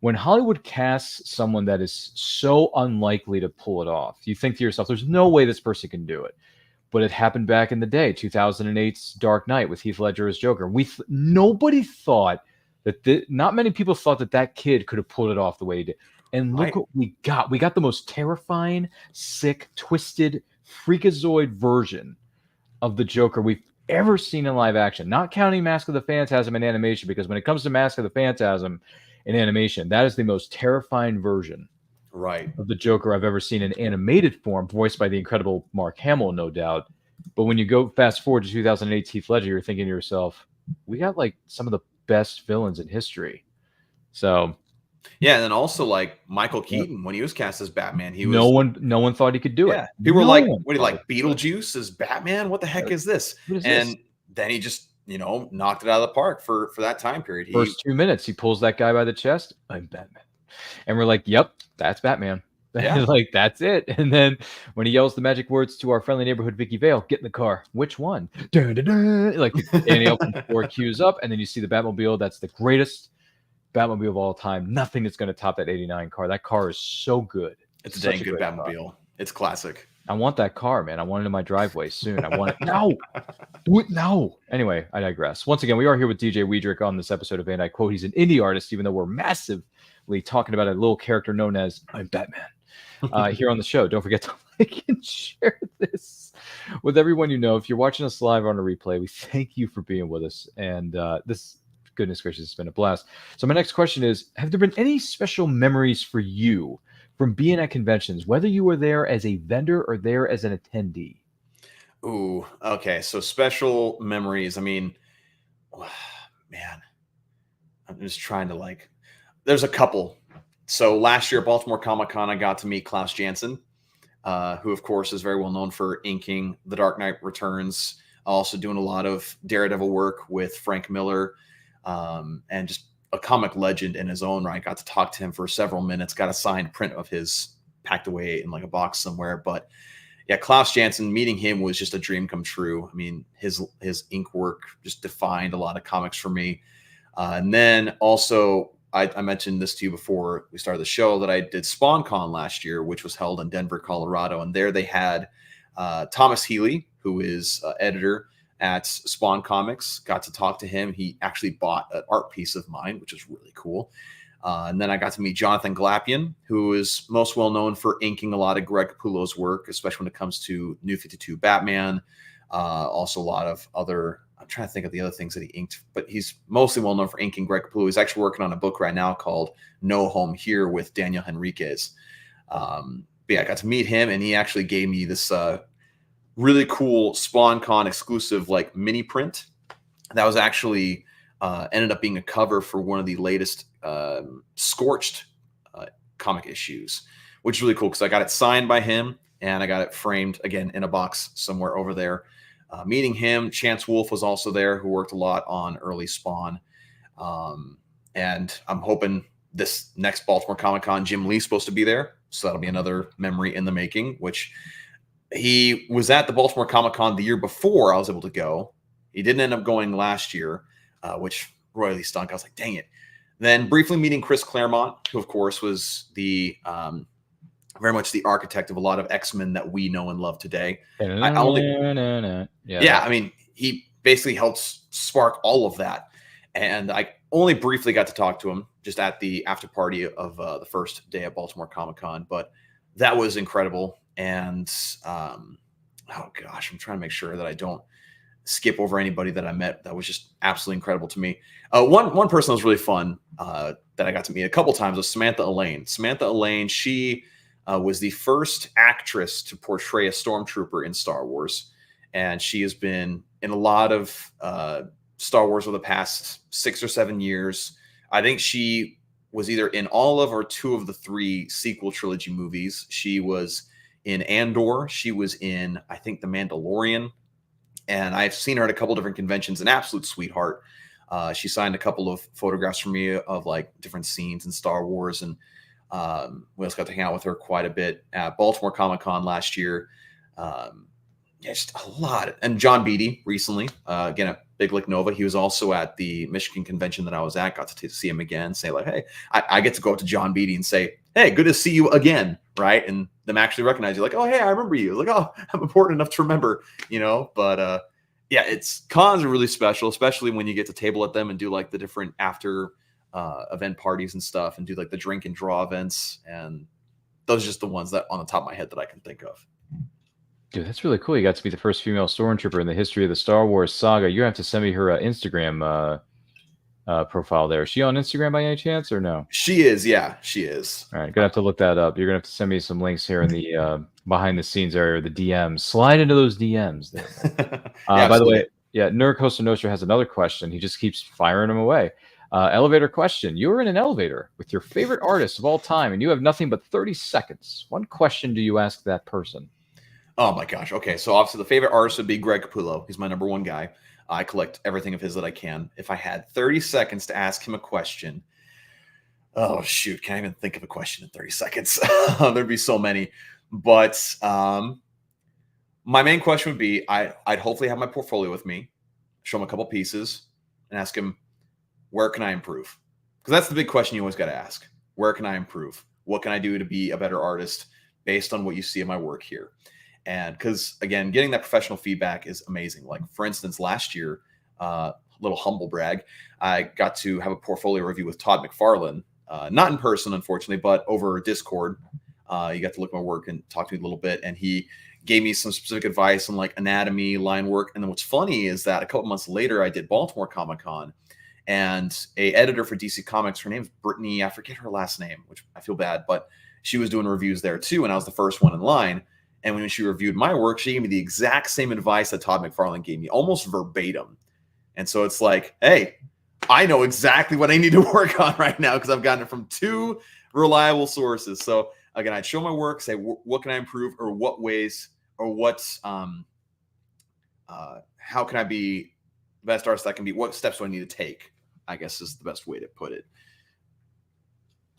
When Hollywood casts someone that is so unlikely to pull it off, you think to yourself, there's no way this person can do it. But it happened back in the day, 2008's Dark Knight with Heath Ledger as Joker. Nobody thought not many people thought that kid could have pulled it off the way he did. And look what we got. We got the most terrifying, sick, twisted, freakazoid version of the Joker we've ever seen in live action. Not counting Mask of the Phantasm in animation, because when it comes to Mask of the Phantasm in animation, that is the most terrifying version of the Joker I've ever seen in animated form, voiced by the incredible Mark Hamill, no doubt. But when you go fast forward to 2008 Heath Ledger, you're thinking to yourself, we got like some of the best villains in history. So yeah, and then also like Michael Keaton when he was cast as Batman, he was no one thought he could do it. People were No like, one "What do you thought like? Beetlejuice as Batman? What the heck is this?" What is And this? then he just knocked it out of the park for that time period. First 2 minutes, he pulls that guy by the chest. I'm Batman, and we're like, "Yep, that's Batman." Yeah. Like that's it. And then when he yells the magic words to our friendly neighborhood Vicky Vale, "Get in the car." Which one? Dun, dun, dun. Like, and he opens the door, cues up, and then you see the Batmobile. That's the greatest Batmobile of all time. Nothing is going to top that '89 car. That car is so good. It's a dang good Batmobile. Car. It's classic. I want that car, man. I want it in my driveway soon. I want it now. Do it now. Anyway, I digress. Once again, we are here with DJ Wiedrich on this episode of And I Quote. He's an indie artist, even though we're massively talking about a little character known as I'm Batman here on the show. Don't forget to like and share this with everyone you know. If you're watching us live on a replay, we thank you for being with us. And this, goodness gracious, it's been a blast. So my next question is, have there been any special memories for you from being at conventions, whether you were there as a vendor or there as an attendee? Ooh, okay. So special memories. I mean, man, I'm just trying to there's a couple. So last year at Baltimore Comic-Con, I got to meet Klaus Janson, who of course is very well known for inking The Dark Knight Returns, also doing a lot of Daredevil work with Frank Miller, and just a comic legend in his own right. Got to talk to him for several minutes, got a signed print of his packed away in a box somewhere. But yeah, Klaus Janson, meeting him was just a dream come true. I mean, his ink work just defined a lot of comics for me. And then also, I mentioned this to you before we started the show that I did SpawnCon last year, which was held in Denver, Colorado. And there they had Thomas Healy, who is editor at Spawn Comics. Got to talk to him. He actually bought an art piece of mine, which is really cool. And then I got to meet Jonathan Glapion, who is most well known for inking a lot of Greg Capullo's work, especially when it comes to New 52 Batman. Also a lot of other, I'm trying to think of the other things that he inked, but he's mostly well known for inking Greg Capullo. He's actually working on a book right now called No Home Here with Daniel Henriquez. But yeah, I got to meet him, and he actually gave me this really cool SpawnCon exclusive mini print that was actually ended up being a cover for one of the latest Scorched comic issues, which is really cool because I got it signed by him and I got it framed again in a box somewhere over there. Meeting him, Chance Wolfe was also there, who worked a lot on early Spawn. And I'm hoping this next Baltimore Comic-Con, Jim Lee's supposed to be there. So that'll be another memory in the making, which he was at the Baltimore Comic-Con the year before I was able to go. He didn't end up going last year, which royally stunk. I was like, dang it. Then briefly meeting Chris Claremont, who of course was the very much the architect of a lot of X-Men that we know and love today. Yeah, I mean, he basically helped spark all of that. And I only briefly got to talk to him just at the after party of the first day at Baltimore Comic-Con, but that was incredible. And oh gosh, I'm trying to make sure that I don't skip over anybody that I met. That was just absolutely incredible to me. One person that was really fun that I got to meet a couple times was Samantha Elaine. Samantha Elaine, she was the first actress to portray a stormtrooper in Star Wars. And she has been in a lot of Star Wars over the past 6 or 7 years. I think she was either in all of or 2 of the 3 sequel trilogy movies. She was in Andor. She was in, I think, The Mandalorian. And I've seen her at a couple different conventions, an absolute sweetheart. She signed a couple of photographs for me of different scenes in Star Wars. And we also got to hang out with her quite a bit at Baltimore Comic-Con last year. Yeah, just a lot. And John Beatty recently, again, at Big Lick Nova. He was also at the Michigan convention that I was at. Got to see him again, say hey, I get to go up to John Beatty and say, hey, good to see you again, right? And them actually recognize you, oh, hey, I remember you. Oh, I'm important enough to remember, But yeah, cons are really special, especially when you get to table at them and do the different after event parties and stuff, and do the drink and draw events. And those are just the ones that on the top of my head that I can think of. Dude, that's really cool. You got to be the first female stormtrooper in the history of the Star Wars saga. You have to send me her Instagram profile there. Is she on Instagram by any chance or no? She is. Yeah, she is. All right. Gonna have to look that up. You're gonna have to send me some links here in the behind the scenes area, the DMs. Slide into those DMs there. By the way, Yeah, Nerd Costa Nostra has another question. He just keeps firing them away. Elevator question. You are in an elevator with your favorite artist of all time, and you have nothing but 30 seconds. What question do you ask that person? Oh my gosh. Okay. So obviously the favorite artist would be Greg Capullo. He's my number one guy. I collect everything of his that I can. If I had 30 seconds to ask him a question, oh shoot, can't even think of a question in 30 seconds. There'd be so many. But my main question would be, I'd hopefully have my portfolio with me, show him a couple pieces, and ask him, where can I improve? Because that's the big question you always got to ask. Where can I improve? What can I do to be a better artist based on what you see in my work here? And because, again, getting that professional feedback is amazing. Like, for instance, last year, little humble brag, I got to have a portfolio review with Todd McFarlane, not in person, unfortunately, but over Discord. You got to look at my work and talk to me a little bit. And he gave me some specific advice on like anatomy, line work. And then what's funny is that a couple months later, I did Baltimore Comic-Con, and a editor for DC Comics, her name's Brittany, I forget her last name, which I feel bad, but she was doing reviews there too. And I was the first one in line. And when she reviewed my work, she gave me the exact same advice that Todd McFarlane gave me, almost verbatim. And so it's like, hey, I know exactly what I need to work on right now because I've gotten it from two reliable sources. So again, I'd show my work, say, what can I improve, or what ways, or what's, how can I be the best artist I can be? What steps do I need to take? I guess is the best way to put it.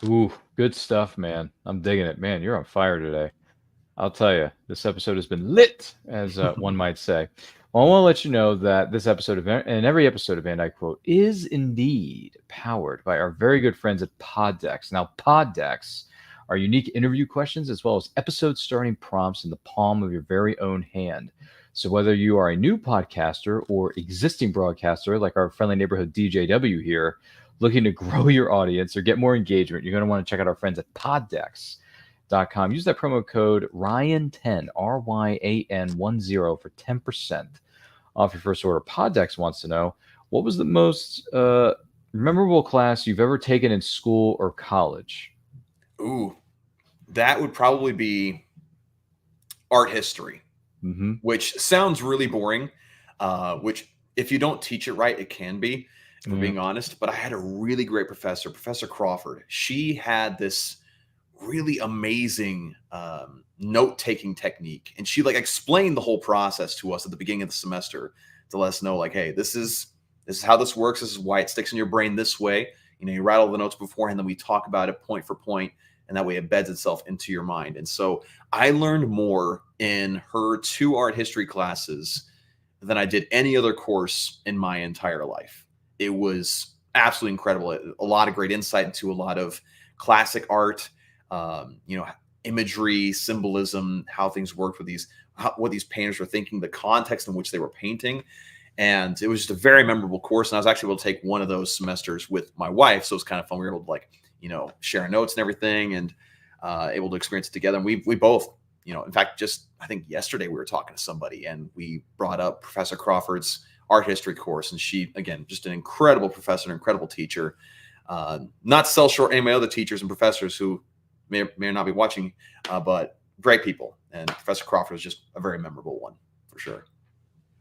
Ooh, good stuff, man. I'm digging it. Man, you're on fire today. I'll tell you, this episode has been lit, as one might say. Well, I want to let you know that this episode of, and every episode of And I Quote, is indeed powered by our very good friends at Poddex. Now, Poddex are unique interview questions as well as episode starting prompts in the palm of your very own hand. So whether you are a new podcaster or existing broadcaster, like our friendly neighborhood DJW here, looking to grow your audience or get more engagement, you're going to want to check out our friends at Poddex.com. Use that promo code RYAN10, RYAN10 for 10% off your first order. Poddex wants to know, what was the most memorable class you've ever taken in school or college? Ooh, that would probably be art history, which sounds really boring, which if you don't teach it right, it can be, if we're being honest. But I had a really great professor, Professor Crawford. She had this really amazing note-taking technique, and she like explained the whole process to us at the beginning of the semester to let us know, like, hey, this is how this works. This is why it sticks in your brain this way. You know, you write all the notes beforehand, then we talk about it point for point, and that way it beds itself into your mind. And so I learned more in her 2 art history classes than I did any other course in my entire life. It was absolutely incredible. A lot of great insight into a lot of classic art, imagery, symbolism, how things worked with these, what these painters were thinking, the context in which they were painting. And it was just a very memorable course. And I was actually able to take one of those semesters with my wife. So it was kind of fun. We were able to share notes and everything, and able to experience it together. And we both, in fact, just I think yesterday we were talking to somebody and we brought up Professor Crawford's art history course. And she, again, just an incredible professor, an incredible teacher. Not to sell short any of my other teachers and professors who may or may not be watching, but great people. And Professor Crawford was just a very memorable one for sure.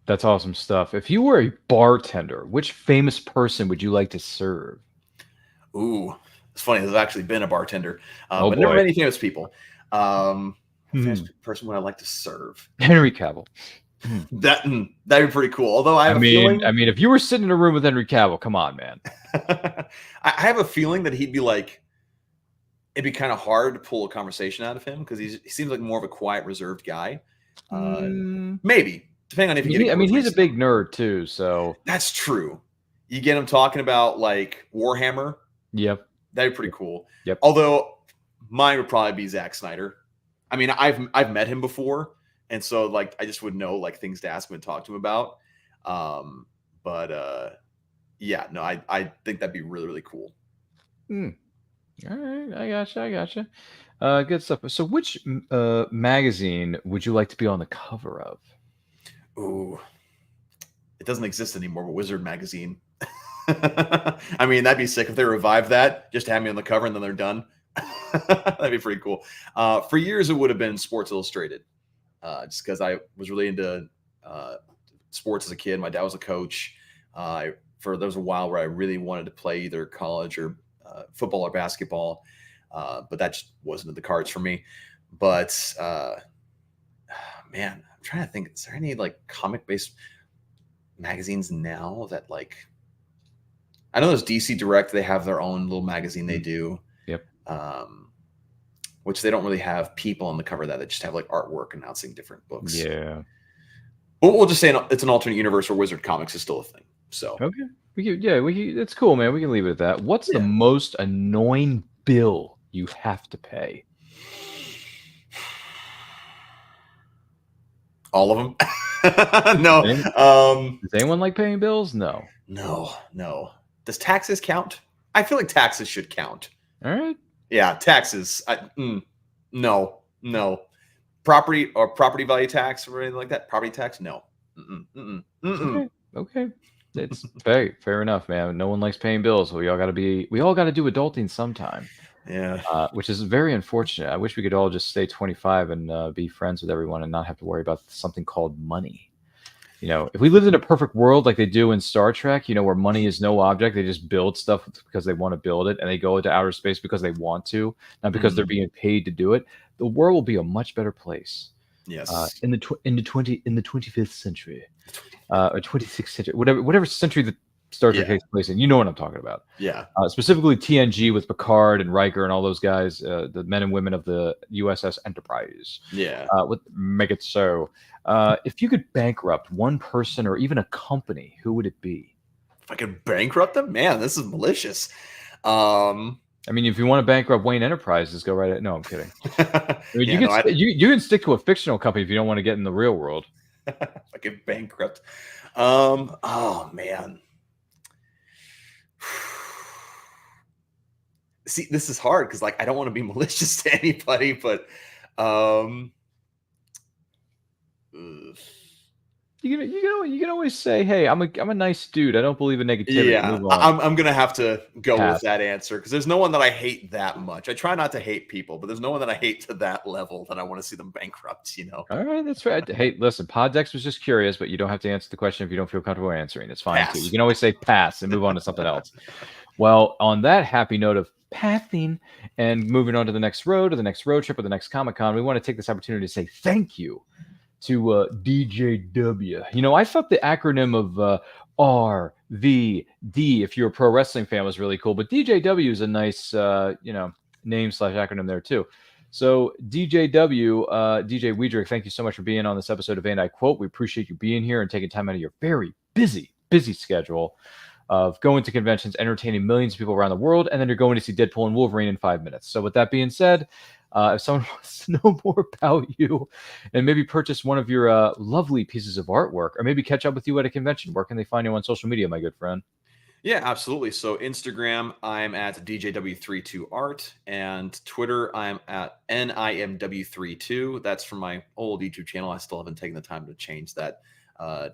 That's awesome stuff. If you were a bartender, which famous person would you like to serve? Ooh, it's funny. There's actually been a bartender, but never many famous people. Famous person would I like to serve? Henry Cavill. That'd be pretty cool. Although I mean, if you were sitting in a room with Henry Cavill, come on, man. I have a feeling that he'd be like, it'd be kind of hard to pull a conversation out of him because he seems like more of a quiet, reserved guy. Maybe. Depending on if you get he's a big nerd too, so that's true. You get him talking about like Warhammer. Yep. That'd be pretty cool. Yep. Although mine would probably be Zack Snyder. I mean, I've met him before, and so like I just would know like things to ask him and talk to him about. Yeah, no, I think that'd be really, really cool. All right, I gotcha. Good stuff. So which magazine would you like to be on the cover of? Ooh, it doesn't exist anymore, but Wizard Magazine. I mean, that'd be sick if they revived that, just have me on the cover and then they're done. That'd be pretty cool. For years, it would have been Sports Illustrated, just because I was really into sports as a kid. My dad was a coach. There was a while where I really wanted to play either college or football or basketball, but that just wasn't in the cards for me. But man, I'm trying to think. Is there any like comic-based magazines now that like? I know there's DC Direct. They have their own little magazine they do. Yep. Which they don't really have people on the cover of that. They just have like artwork announcing different books. Yeah. We'll just say it's an alternate universe where Wizard Comics is still a thing. So Okay. It's cool, man. We can leave it at that. What's the most annoying bill you have to pay? All of them? No. Does anyone like paying bills? No. No. Does taxes count? I feel like taxes should count. All right. Yeah, taxes. No. Property or property value tax or anything like that? Property tax? No. Okay. It's fair enough, man. No one likes paying bills. We all got to do adulting sometime. Yeah. Which is very unfortunate. I wish we could all just stay 25 and be friends with everyone and not have to worry about something called money. You know, if we lived in a perfect world like they do in Star Trek, you know, where money is no object, they just build stuff because they want to build it, and they go into outer space because they want to, not because they're being paid to do it. The world will be a much better place. Yes. In the 25th century, or 26th century, whatever century that Star Trek takes place in. You know what I'm talking about. Yeah. Specifically TNG with Picard and Riker and all those guys, the men and women of the USS Enterprise. Yeah. Make it so. If you could bankrupt one person or even a company, who would it be? If I could bankrupt them? Man, this is malicious. I mean, if you want to bankrupt Wayne Enterprises, go right ahead. No, I'm kidding. I mean, Yeah, you can stick to a fictional company if you don't want to get in the real world. If I could bankrupt. Oh, man. See, this is hard because like I don't want to be malicious to anybody, but you can always say, "Hey, I'm a nice dude. I don't believe in negativity." yeah, Move on. I'm gonna have to go Pass. with that answer because there's no one that I hate that much. I try not to hate people, but there's no one that I hate to that level that I want to see them bankrupt. You know. All right, that's right. Hey, listen, Poddex was just curious, but you don't have to answer the question if you don't feel comfortable answering. It's fine too. You can always say pass and move on to something else. Well, on that happy note of passing and moving on to the next road or the next road trip or the next Comic-Con, we want to take this opportunity to say thank you to DJW. You know, I thought the acronym of RVD, if you're a pro wrestling fan, was really cool, but DJW is a nice, name/acronym there too. So DJW, DJ Wiedrich, thank you so much for being on this episode of And I Quote. We appreciate you being here and taking time out of your very busy schedule of going to conventions, entertaining millions of people around the world, and then you're going to see Deadpool and Wolverine in 5 minutes. So with that being said, if someone wants to know more about you and maybe purchase one of your lovely pieces of artwork, or maybe catch up with you at a convention, where can they find you on social media, my good friend? Yeah, absolutely. So Instagram, I'm at DJW32Art, and Twitter, I'm at NIMW32. That's from my old YouTube channel. I still haven't taken the time to change that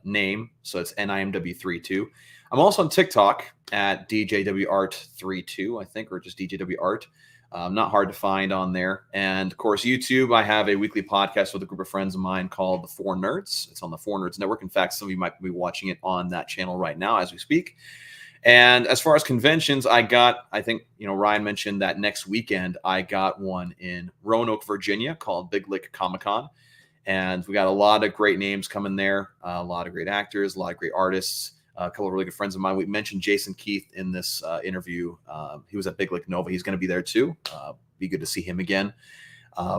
name, so it's NIMW32. I'm also on TikTok at DJWArt32, I think, or just DJWArt. Not hard to find on there. And of course, YouTube, I have a weekly podcast with a group of friends of mine called The Four Nerds. It's on the Four Nerds Network. In fact, some of you might be watching it on that channel right now as we speak. And as far as conventions, I think, Ryan mentioned that next weekend, I got one in Roanoke, Virginia called Big Lick Comic-Con. And we got a lot of great names coming there, a lot of great actors, a lot of great artists, a couple of really good friends of mine. We mentioned Jason Keith in this interview. He was at Big Lick Nova. He's going to be there too. Be good to see him again.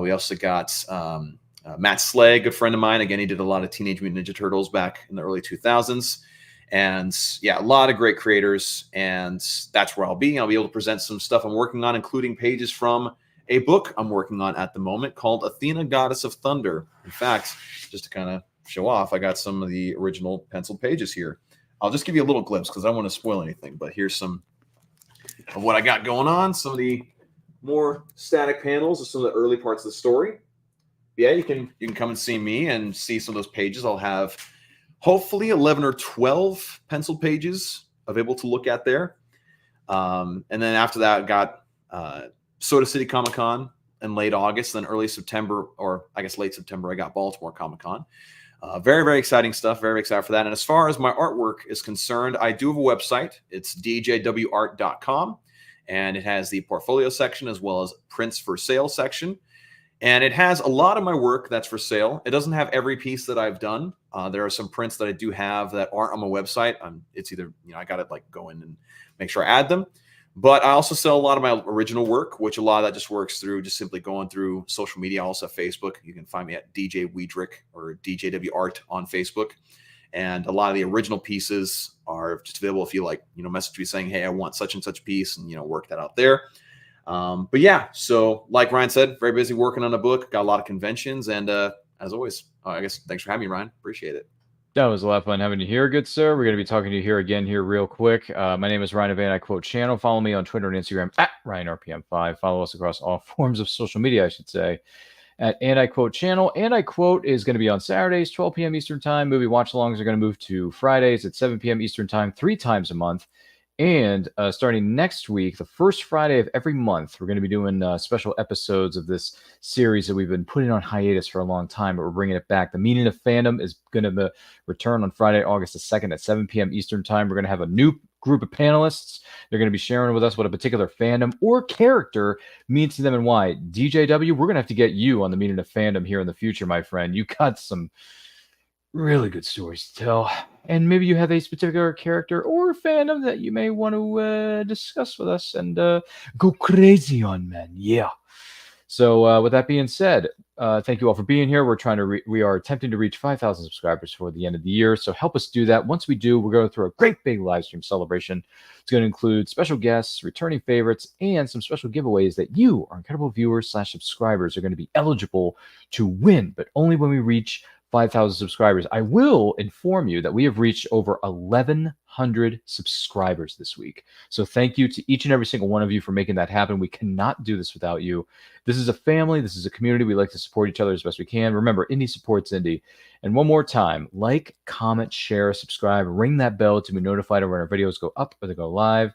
We also got Matt Slay, good friend of mine. Again, he did a lot of Teenage Mutant Ninja Turtles back in the early 2000s. And yeah, a lot of great creators. And that's where I'll be. I'll be able to present some stuff I'm working on, including pages from a book I'm working on at the moment called Athena, Goddess of Thunder. In fact, just to kind of show off, I got some of the original penciled pages here. I'll just give you a little glimpse because I don't want to spoil anything, but here's some of what I got going on. Some of the more static panels of some of the early parts of the story. Yeah, you can come and see me and see some of those pages. I'll have hopefully 11 or 12 penciled pages available to look at there. And then after that, I got Soda City Comic-Con in late August. Then early September, or I guess late September, I got Baltimore Comic-Con. Very, very exciting stuff. Very excited for that. And as far as my artwork is concerned, I do have a website. It's djwart.com, and it has the portfolio section as well as prints for sale section. And it has a lot of my work that's for sale. It doesn't have every piece that I've done. There are some prints that I do have that aren't on my website. It's either, I got to like go in and make sure I add them. But I also sell a lot of my original work, which a lot of that just works through just simply going through social media. I also have Facebook. You can find me at DJ Wiedrich or DJW Art on Facebook. And a lot of the original pieces are just available if you message me saying, hey, I want such and such piece, and, work that out there. But yeah, so like Ryan said, very busy working on a book, got a lot of conventions. And as always, I guess thanks for having me, Ryan. Appreciate it. That was a lot of fun having you here, good sir. We're going to be talking to you here again real quick. My name is Ryan of And I Quote Channel. Follow me on Twitter and Instagram at RyanRPM5. Follow us across all forms of social media, I should say, at And I Quote Channel. And I Quote is going to be on Saturdays, 12 p.m. Eastern Time. Movie watch-alongs are going to move to Fridays at 7 p.m. Eastern Time, 3 times a month. And starting next week, the first Friday of every month, we're going to be doing special episodes of this series that we've been putting on hiatus for a long time, but we're bringing it back. The Meaning of Fandom is going to return on Friday, August the 2nd at 7 p.m. Eastern Time. We're going to have a new group of panelists. They're going to be sharing with us what a particular fandom or character means to them and why. DJW, we're going to have to get you on the Meaning of Fandom here in the future, my friend. You got some really good stories to tell. And maybe you have a particular character or fandom that you may want to discuss with us and go crazy on, man. Yeah. So with that being said, thank you all for being here. We are attempting to reach 5,000 subscribers for the end of the year. So help us do that. Once we do, we're going through a great big live stream celebration. It's going to include special guests, returning favorites, and some special giveaways that you, our incredible viewers/subscribers, are going to be eligible to win, but only when we reach 5,000 subscribers. I will inform you that we have reached over 1,100 subscribers this week. So thank you to each and every single one of you for making that happen. We cannot do this without you. This is a family. This is a community. We like to support each other as best we can. Remember, indie supports indie. And one more time, like, comment, share, subscribe, ring that bell to be notified of when our videos go up or they go live.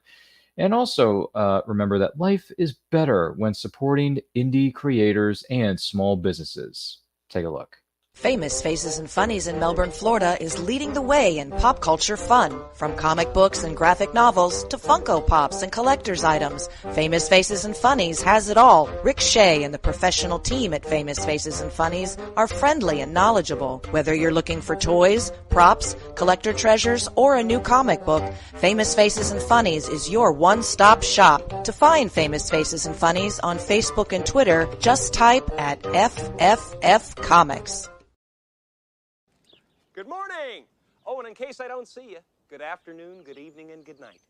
And also remember that life is better when supporting indie creators and small businesses. Take a look. Famous Faces and Funnies in Melbourne, Florida is leading the way in pop culture fun. From comic books and graphic novels to Funko Pops and collector's items, Famous Faces and Funnies has it all. Rick Shea and the professional team at Famous Faces and Funnies are friendly and knowledgeable. Whether you're looking for toys, props, collector treasures, or a new comic book, Famous Faces and Funnies is your one-stop shop. To find Famous Faces and Funnies on Facebook and Twitter, just type at FFF Comics. Good morning. Oh, and in case I don't see you, good afternoon, good evening, and good night.